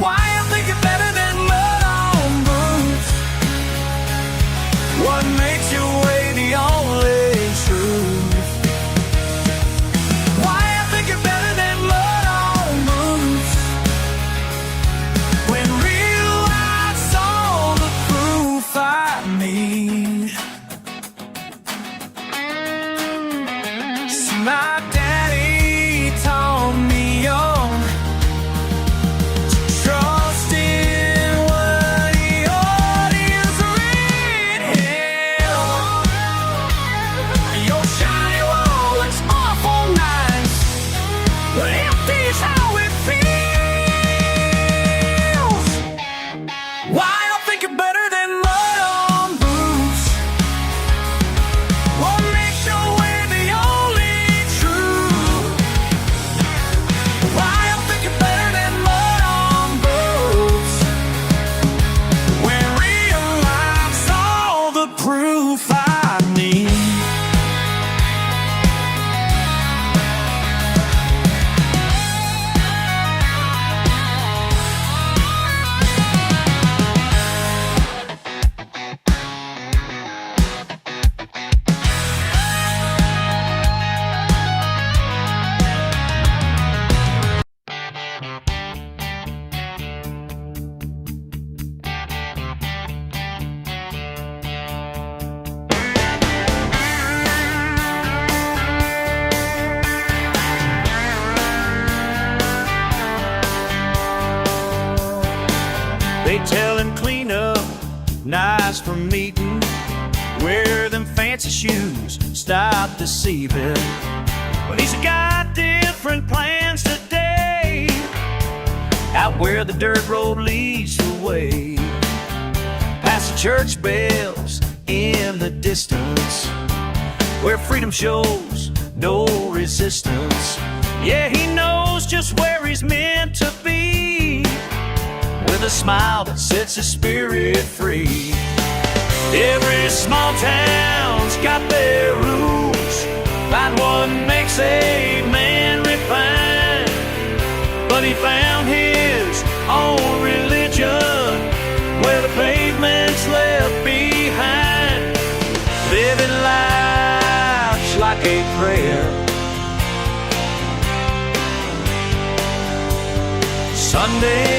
Why I'm thinking better than mud on boots? What makes your way the only truth? Why I'm thinking better than mud on boots? When real life's all the proof from meeting, wear them fancy shoes, stop deceiving. But he's got different plans today, out where the dirt road leads the way, past the church bells in the distance, where freedom shows no resistance. Yeah, he knows just where he's meant to be, with a smile that sets his spirit free. Every small town's got their rules, find what makes a man refined, but he found his own religion, where the pavement's left behind, living life like a prayer. Sunday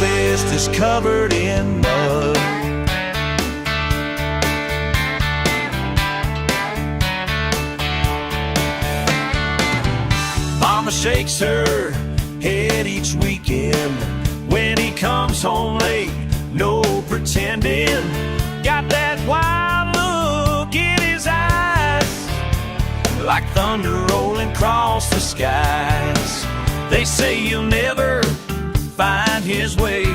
best is covered in mud. Mama shakes her head each weekend when he comes home late, no pretending. Got that wild look in his eyes, like thunder rolling across the skies. They say you'll never find his way,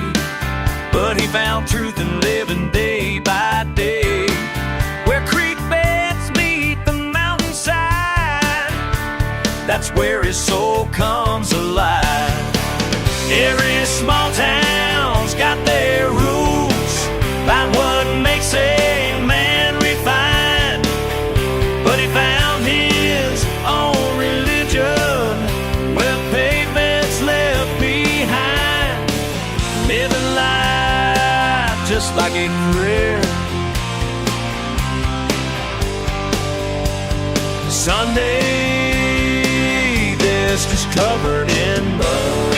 but he found truth in living day by day, where creek beds meet the mountainside. That's where his soul comes alive. Every small town's got their rules, find what makes a man refined, but he found his own religion, where pavement's left behind, living life just like a prayer. Sunday best is covered in mud.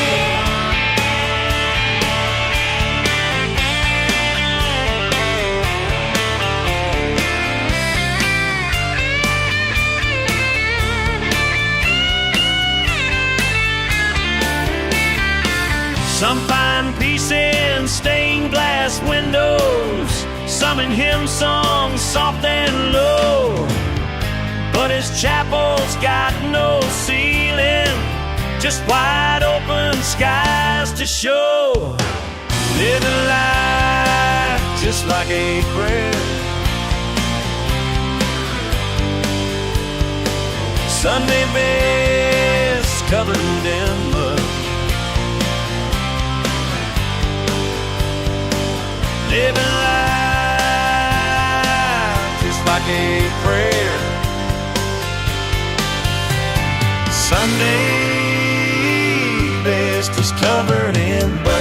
Some find peace in stained glass windows, some in hymn songs soft and low, but his chapel's got no ceiling, just wide open skies to show, living life just like a prayer. Sunday best covered in mud, living life just like a prayer. Sunday best is covered in mud.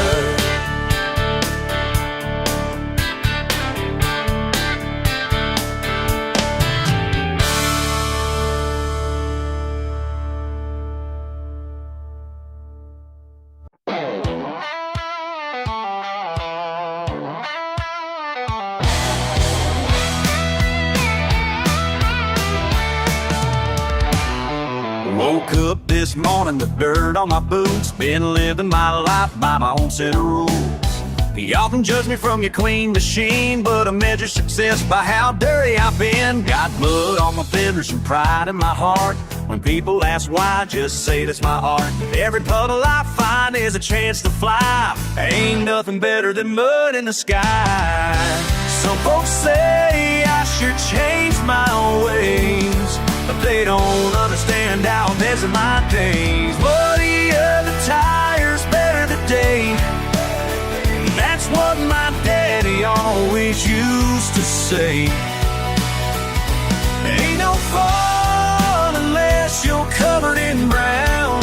Woke up this morning, the dirt on my boots, been living my life by my own set of rules. You often judge me from your clean machine, but I measure success by how dirty I've been. Got blood on my fingers and pride in my heart. When people ask why, I just say that's my art. Every puddle I find is a chance to fly. Ain't nothing better than mud in the sky. Some folks say I should change my ways, but they don't understand how I'm messing my days. Bloody the tires better today. That's what my daddy always used to say. Ain't no fun unless you're covered in brown.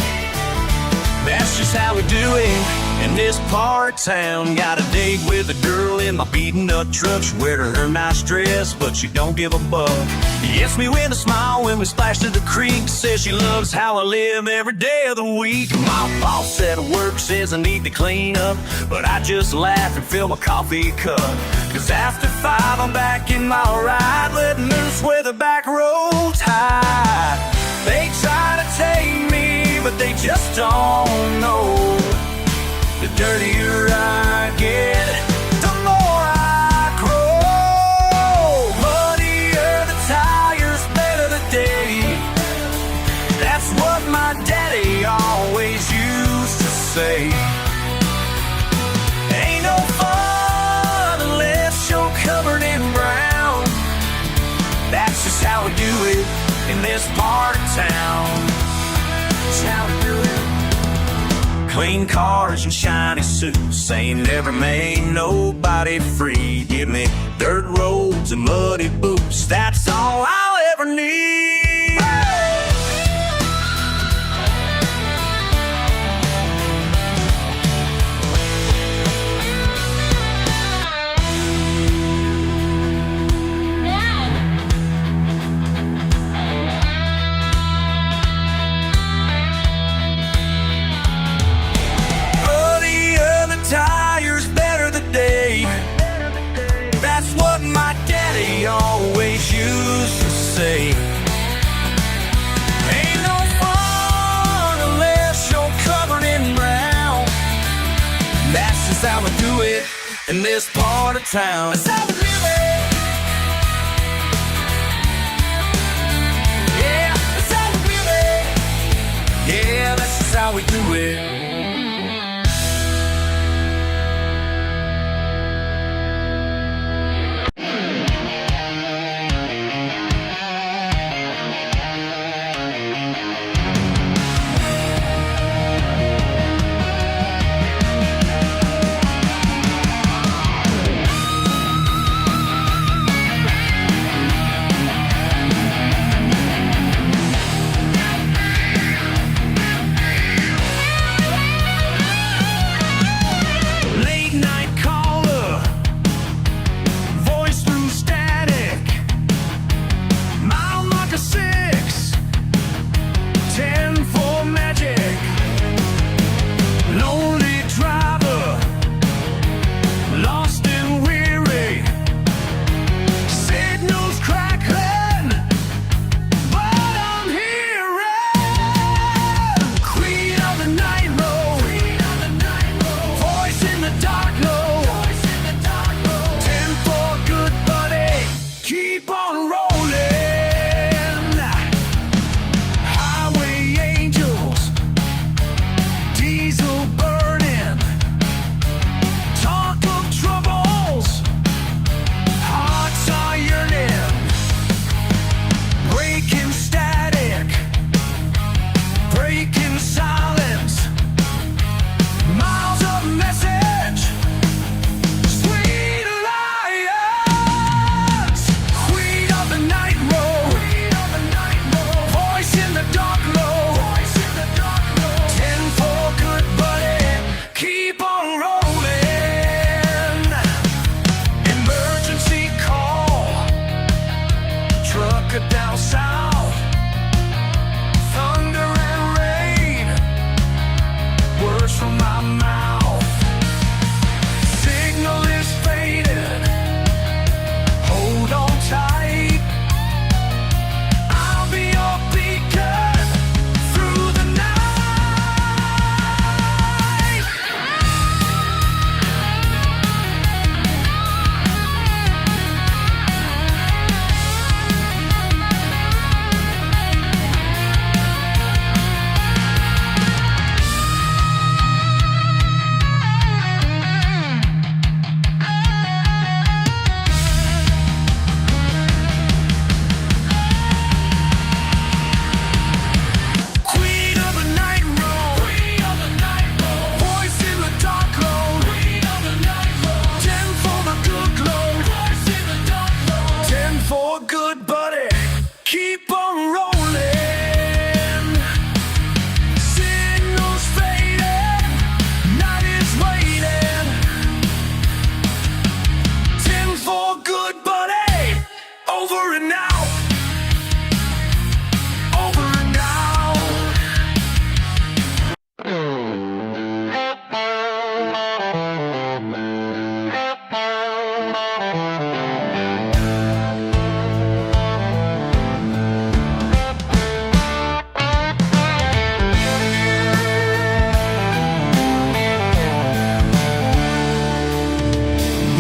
That's just how we do it in this part of town. Got a date with a girl in my beaten up truck. She wear her nice dress, but she don't give a buck. Gets me with a smile when we splash to the creek. Says she loves how I live every day of the week. My boss at work says I need to clean up, but I just laugh and fill my coffee cup. Cause after 5 I'm back in my ride, letting loose where the back road's high. They try to tame me, but they just don't know. The dirtier I get, the more I in this part of town. That's how we do it. Clean cars and shiny suits ain't never made nobody free. Give me dirt roads and muddy boots, that's all I'll ever need. Tires better the day. That's what my daddy always used to say. Ain't no fun unless you're covered in brown. That's just how we do it in this part of town. That's how we live it. Yeah, that's how we live it. Yeah, that's just how we do it.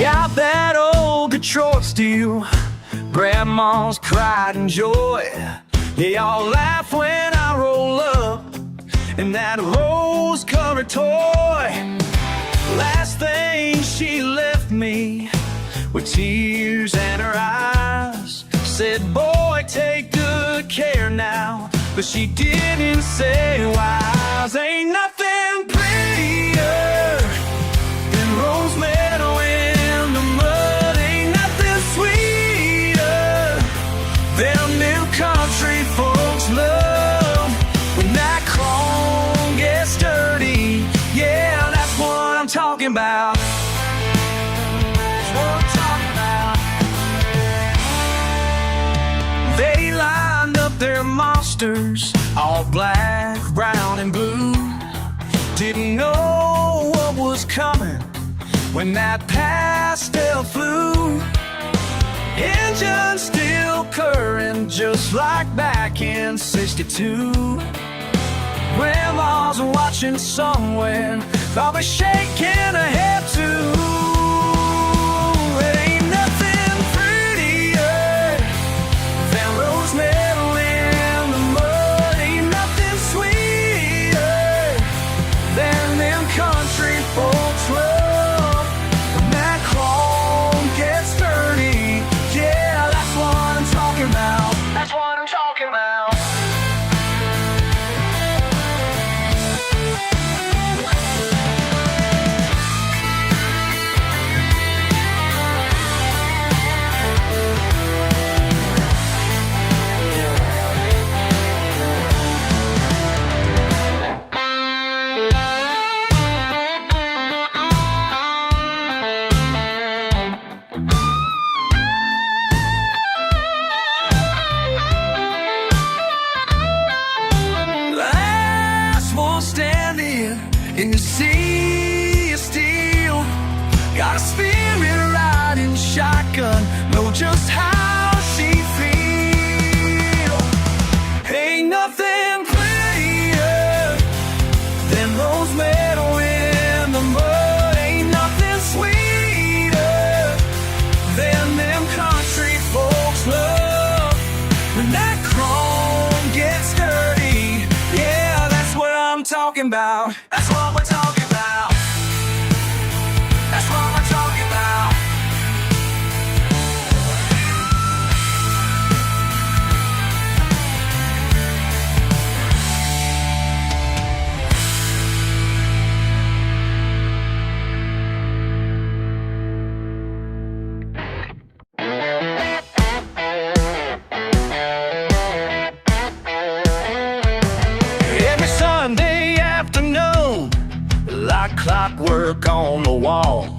Got that old Detroit steel, grandma's pride and joy. They all laugh when I roll up in that rose-colored toy. Last thing she left me with tears in her eyes, said, boy, take good care now, but she didn't say why. Ain't nothing prettier than rose meadow in the mud. Ain't nothing sweeter than new country folks love. When that chrome gets dirty, yeah, that's what I'm talking about. That's what I'm talking about. They lined up their monsters, all black, brown, and blue. Didn't know what was coming when that pastel flew. Engine still current, just like back in '62. Grandma's watching somewhere, probably shaking her head too. Ain't nothing prettier than rose meadow in the mud. Ain't nothing sweeter than them country folks love. When that chrome gets dirty, yeah, that's what I'm talking about. That's what I'm talking about. In the sea of steel, got a spirit riding shotgun, know just how she feels. Ain't nothing prettier than rose meadow in the mud. Ain't nothing sweeter than them country folks love. When that chrome gets dirty, yeah, that's what I'm talking about. That's what we're talking about. That's what we're talking about. Every Sunday afternoon, like clockwork on the wall,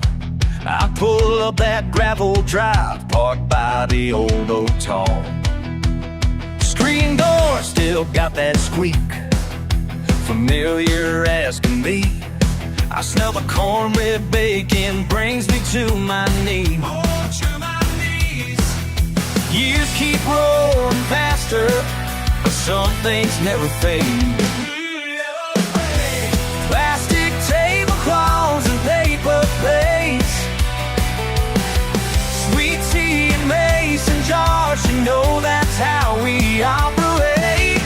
I pull up that gravel drive parked by the old oak tall. Screen door still got that squeak, familiar as can be. I smell the cornbread bacon, brings me to my knees. Oh, to my knees. Years keep rolling faster, but some things never fade. Plastic tablecloths and paper plates, sweet tea and mason jars, you know that's how we operate.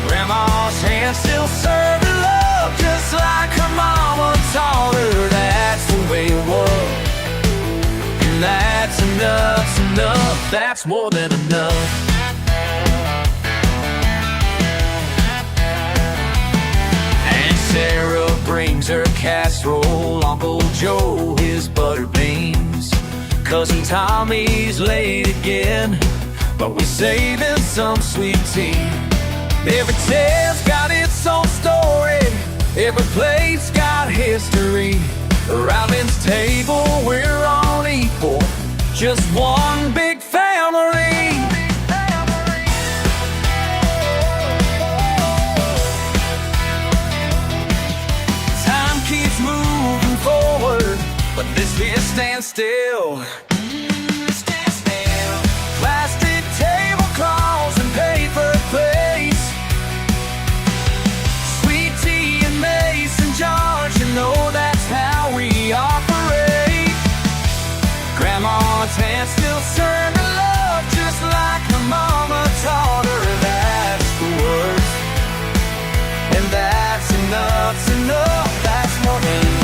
Grandma's hands still serve love, just like her mama taught her. That's the way it was, and that's enough's enough. That's more than enough. Sarah brings her casserole, Uncle Joe his buttered beans, Cousin Tommy's late again, but we're saving some sweet tea. Every tale's got its own story, every plate's got history. Around this table we're all equal, just one big family. But this here stands still. Stand still. Plastic tablecloths and paper plates, sweet tea and mason jars, you know that's how we operate. Grandma's hands still serve her love, just like her mama taught her. That's the words, and that's enough's enough. That's more than enough.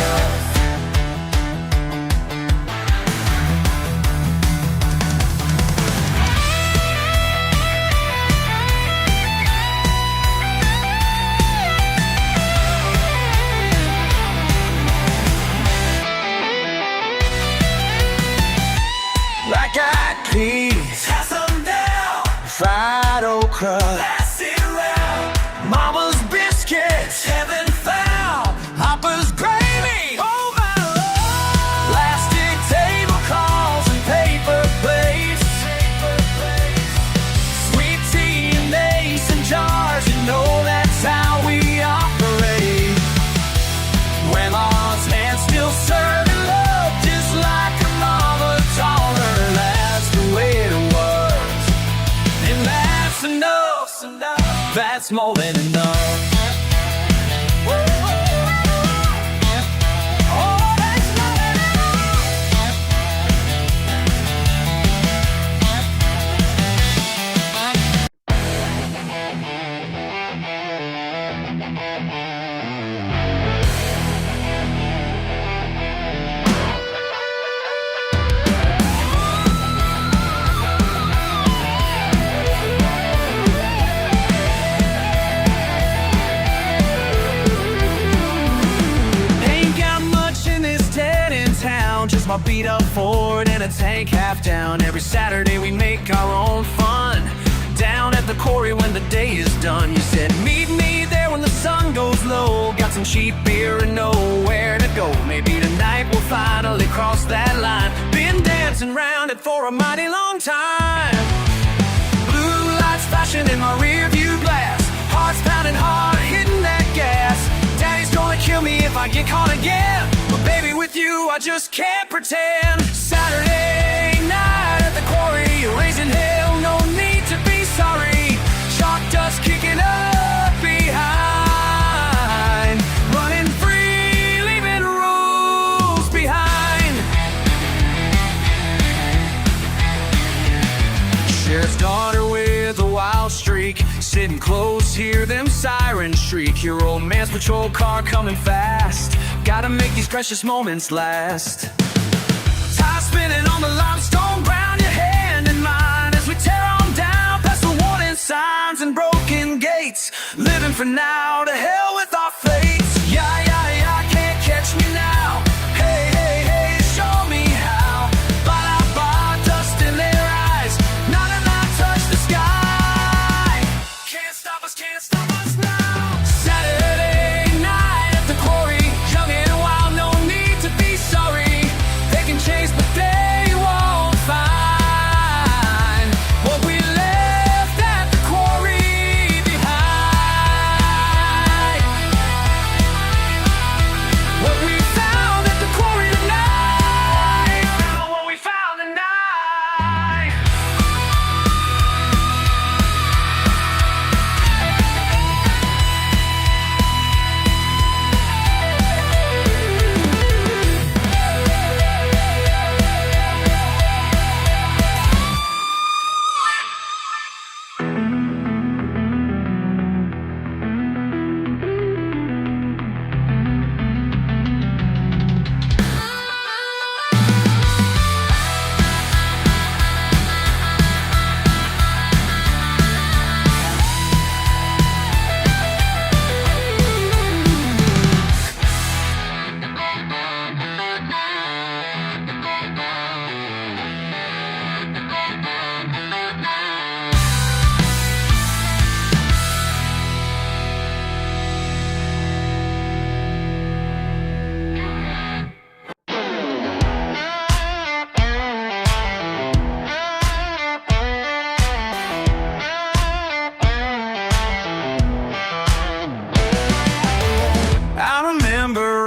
peas, pass them down. fried okra, Pass it around. mama's biscuits, Heaven found. Papa's gravy, oh my lord, plastic tablecloths and paper plates, sweet tea in mason jars, you know that's how we operate. Grandma's hand still serving love just like her mama taught her. That's the way it was, and that's enough, that's more than enough. Just my beat up Ford and a tank half down. Every Saturday we make our own fun down at the quarry when the day is done. You said meet me there when the sun goes low. Got some cheap beer and nowhere to go. Maybe tonight we'll finally cross that line. Been dancing round it for a mighty long time. Blue lights flashing in my rear view glass, heart's pounding hard, hitting that gas. Daddy's gonna kill me if I get caught again, but baby, with you I just can't pretend. Saturday night at the quarry, raising hell, no need to be sorry. Chalk dust kicking up behind, running free, leaving rules behind. Sheriff's daughter with a wild streak, sitting close, hear them sirens shriek. Your old man's patrol car coming fast, gotta make these precious moments last. Tie spinning on the limestone ground, your hand in mine as we tear on down past the warning signs and broken gates. Living for now, to hell with our fates. Yeah, yeah, yeah, can't catch me now. Hey, hey, hey, show me how. Ba ba, dust in their eyes, not enough touch the sky. Can't stop us now. Saturday night at the quarry, young and wild, no need to be sorry. They can chase, but they won't find what we left at the quarry behind. What we found at the quarry tonight. What we found tonight.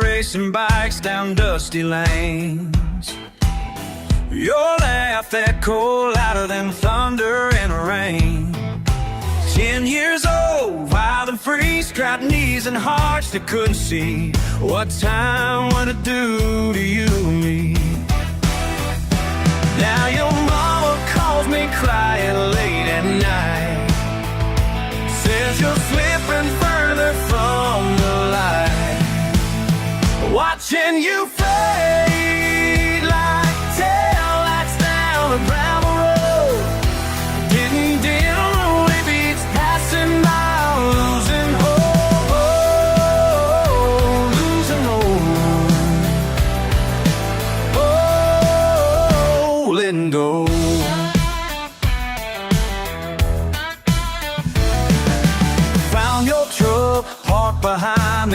Racing bikes down dusty lanes, your laugh echo louder than thunder and rain. 10 years old, wild and free, strapped knees and hearts that couldn't see what time would do to you and me. Now your mama calls me crying late at night, says you're slipping further from the light. Watching you fade like tail lights down a gravel road, getting dim, maybe it's passing by, losing hope, losing hope. Oh,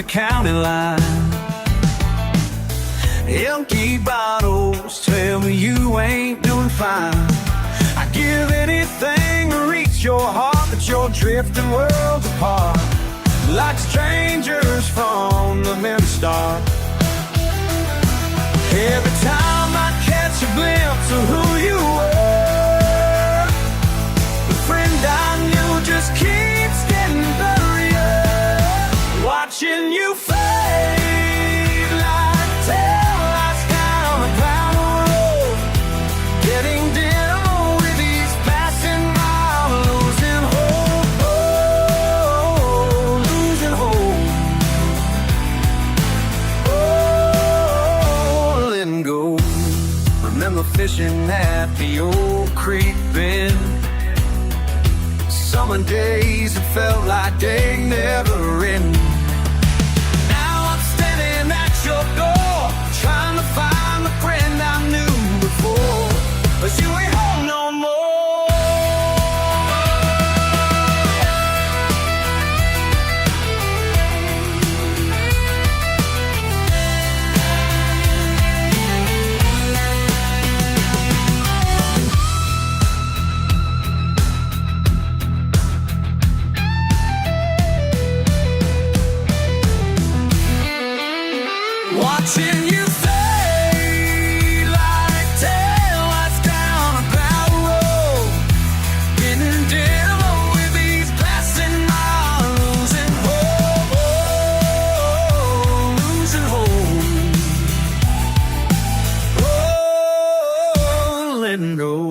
the county line. Empty bottles tell me you ain't doing fine. I'd give anything to reach your heart, but you're drifting worlds apart, like strangers from the memory start. Every time I catch a glimpse of who you were, the friend I knew just keeps getting blurrier. Watching you fade like taillights down a gravel road, getting dim with each passing mile, losing hope, oh, losing hope, oh, letting go. Remember fishing at the old creek bend, summer days that felt like they never end. Now I'm standing at your door, trying to find the friend I knew before, but you ain't home no more. Watching you fade like taillights down a gravel road, getting dimmer with each passing mile, losing hope, oh, losing hope, oh, letting go.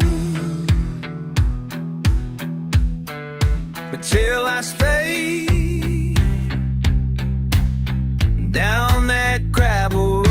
But till I stay down that gravel road.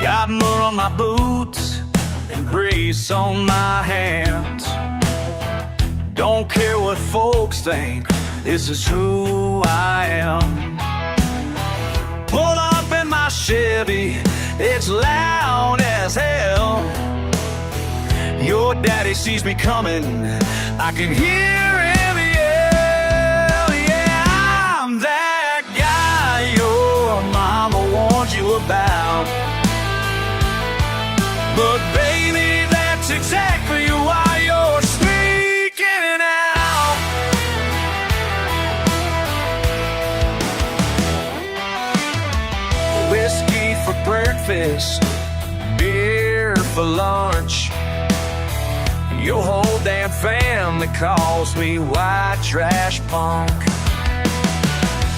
Got mud on my boots and grease on my hands. Don't care what folks think, this is who I am. Pull up in my Chevy, it's loud as hell. Your daddy sees me coming, I can hear him yell. Yeah, I'm that guy your mama warned you about. But baby, that's exactly why you're sneaking out. Whiskey for breakfast, beer for lunch. Your whole damn family calls me white trash punk.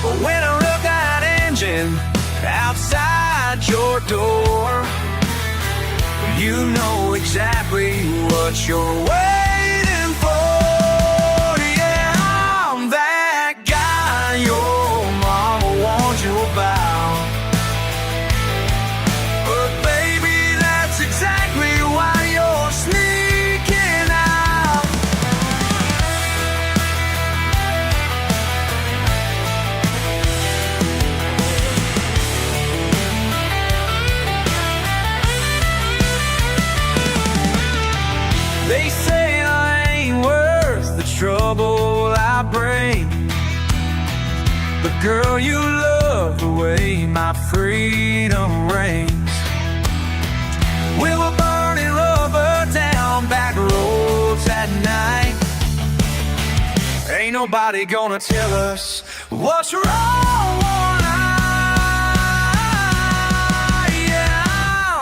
But when I rub that engine outside your door, you know exactly what you're waiting for. Yeah, I'm that guy your mama warned you about. But baby, that's exactly why you're sneaking out. They say I ain't worth the trouble I bring, but girl, you love the way my freedom rings. We were burning rubber down back roads at night. Ain't nobody gonna tell us what's wrong one night. Yeah,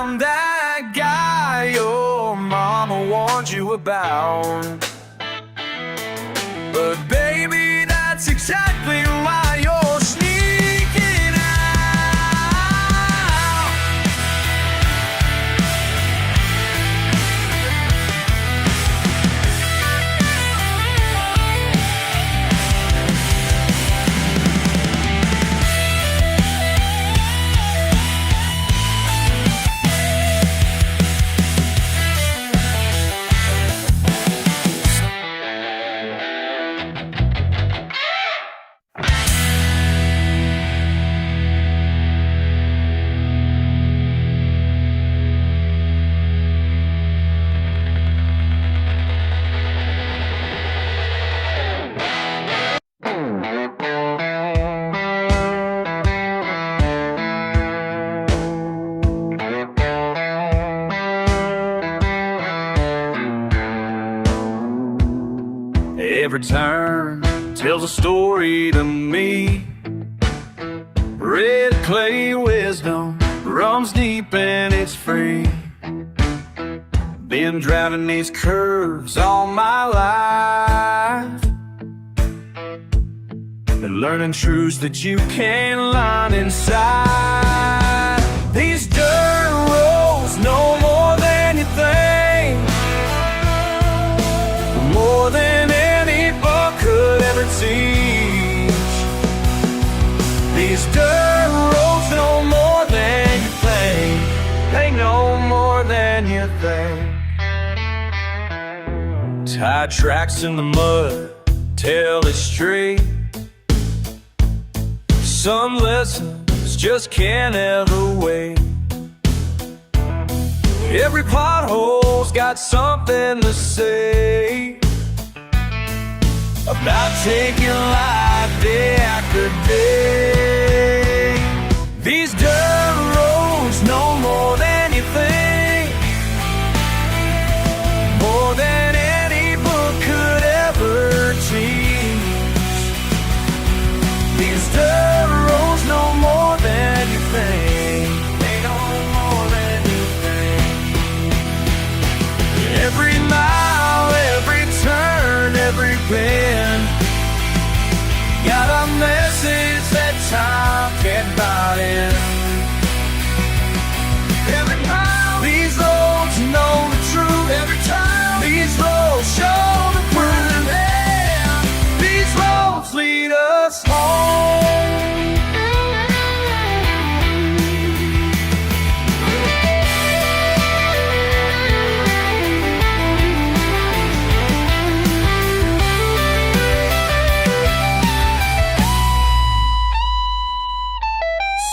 I'm that guy your mama warned you about. But baby, that's exactly why you're sneaking out. every turn tells a story to me. Red clay wisdom runs deep and it's free. Been drowning these curves all my life, and learning truths that you can't learn inside. These dirt roads know more than you think, more than any book could ever teach. These dirt roads know more than you think. They know more than you think. Tide tracks in the mud tell it straight. Some lessons just can't ever wait. Every pothole's got something to say about taking life day after day. These dirt roads know more than you think, more than any book could ever teach. These dirt roads know more than you think. They know more than you think. Every mile, every turn, every bend got a message that time can't buy in. Every mile, these roads know the truth. Every time, these roads show the proof. Yeah, these roads lead us home.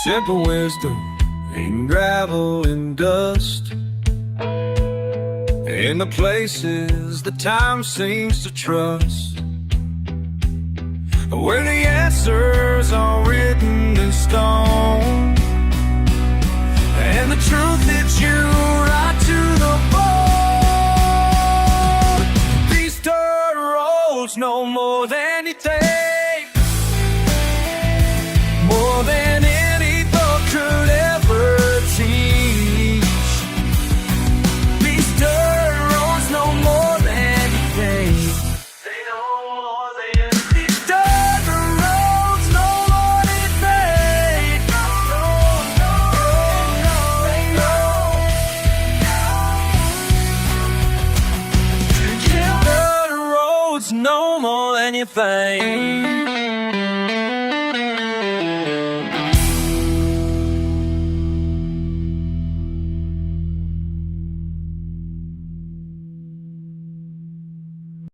Simple wisdom in gravel and dust, in the places that time seems to trust, where the answers are written in stone, and the truth that you write to the bone. These dirt roads know more than you think, more than any book could ever teach. These dirt roads know more than you think. They know more than these dirt roads know more than you think. They know. Dirt roads know more than you think.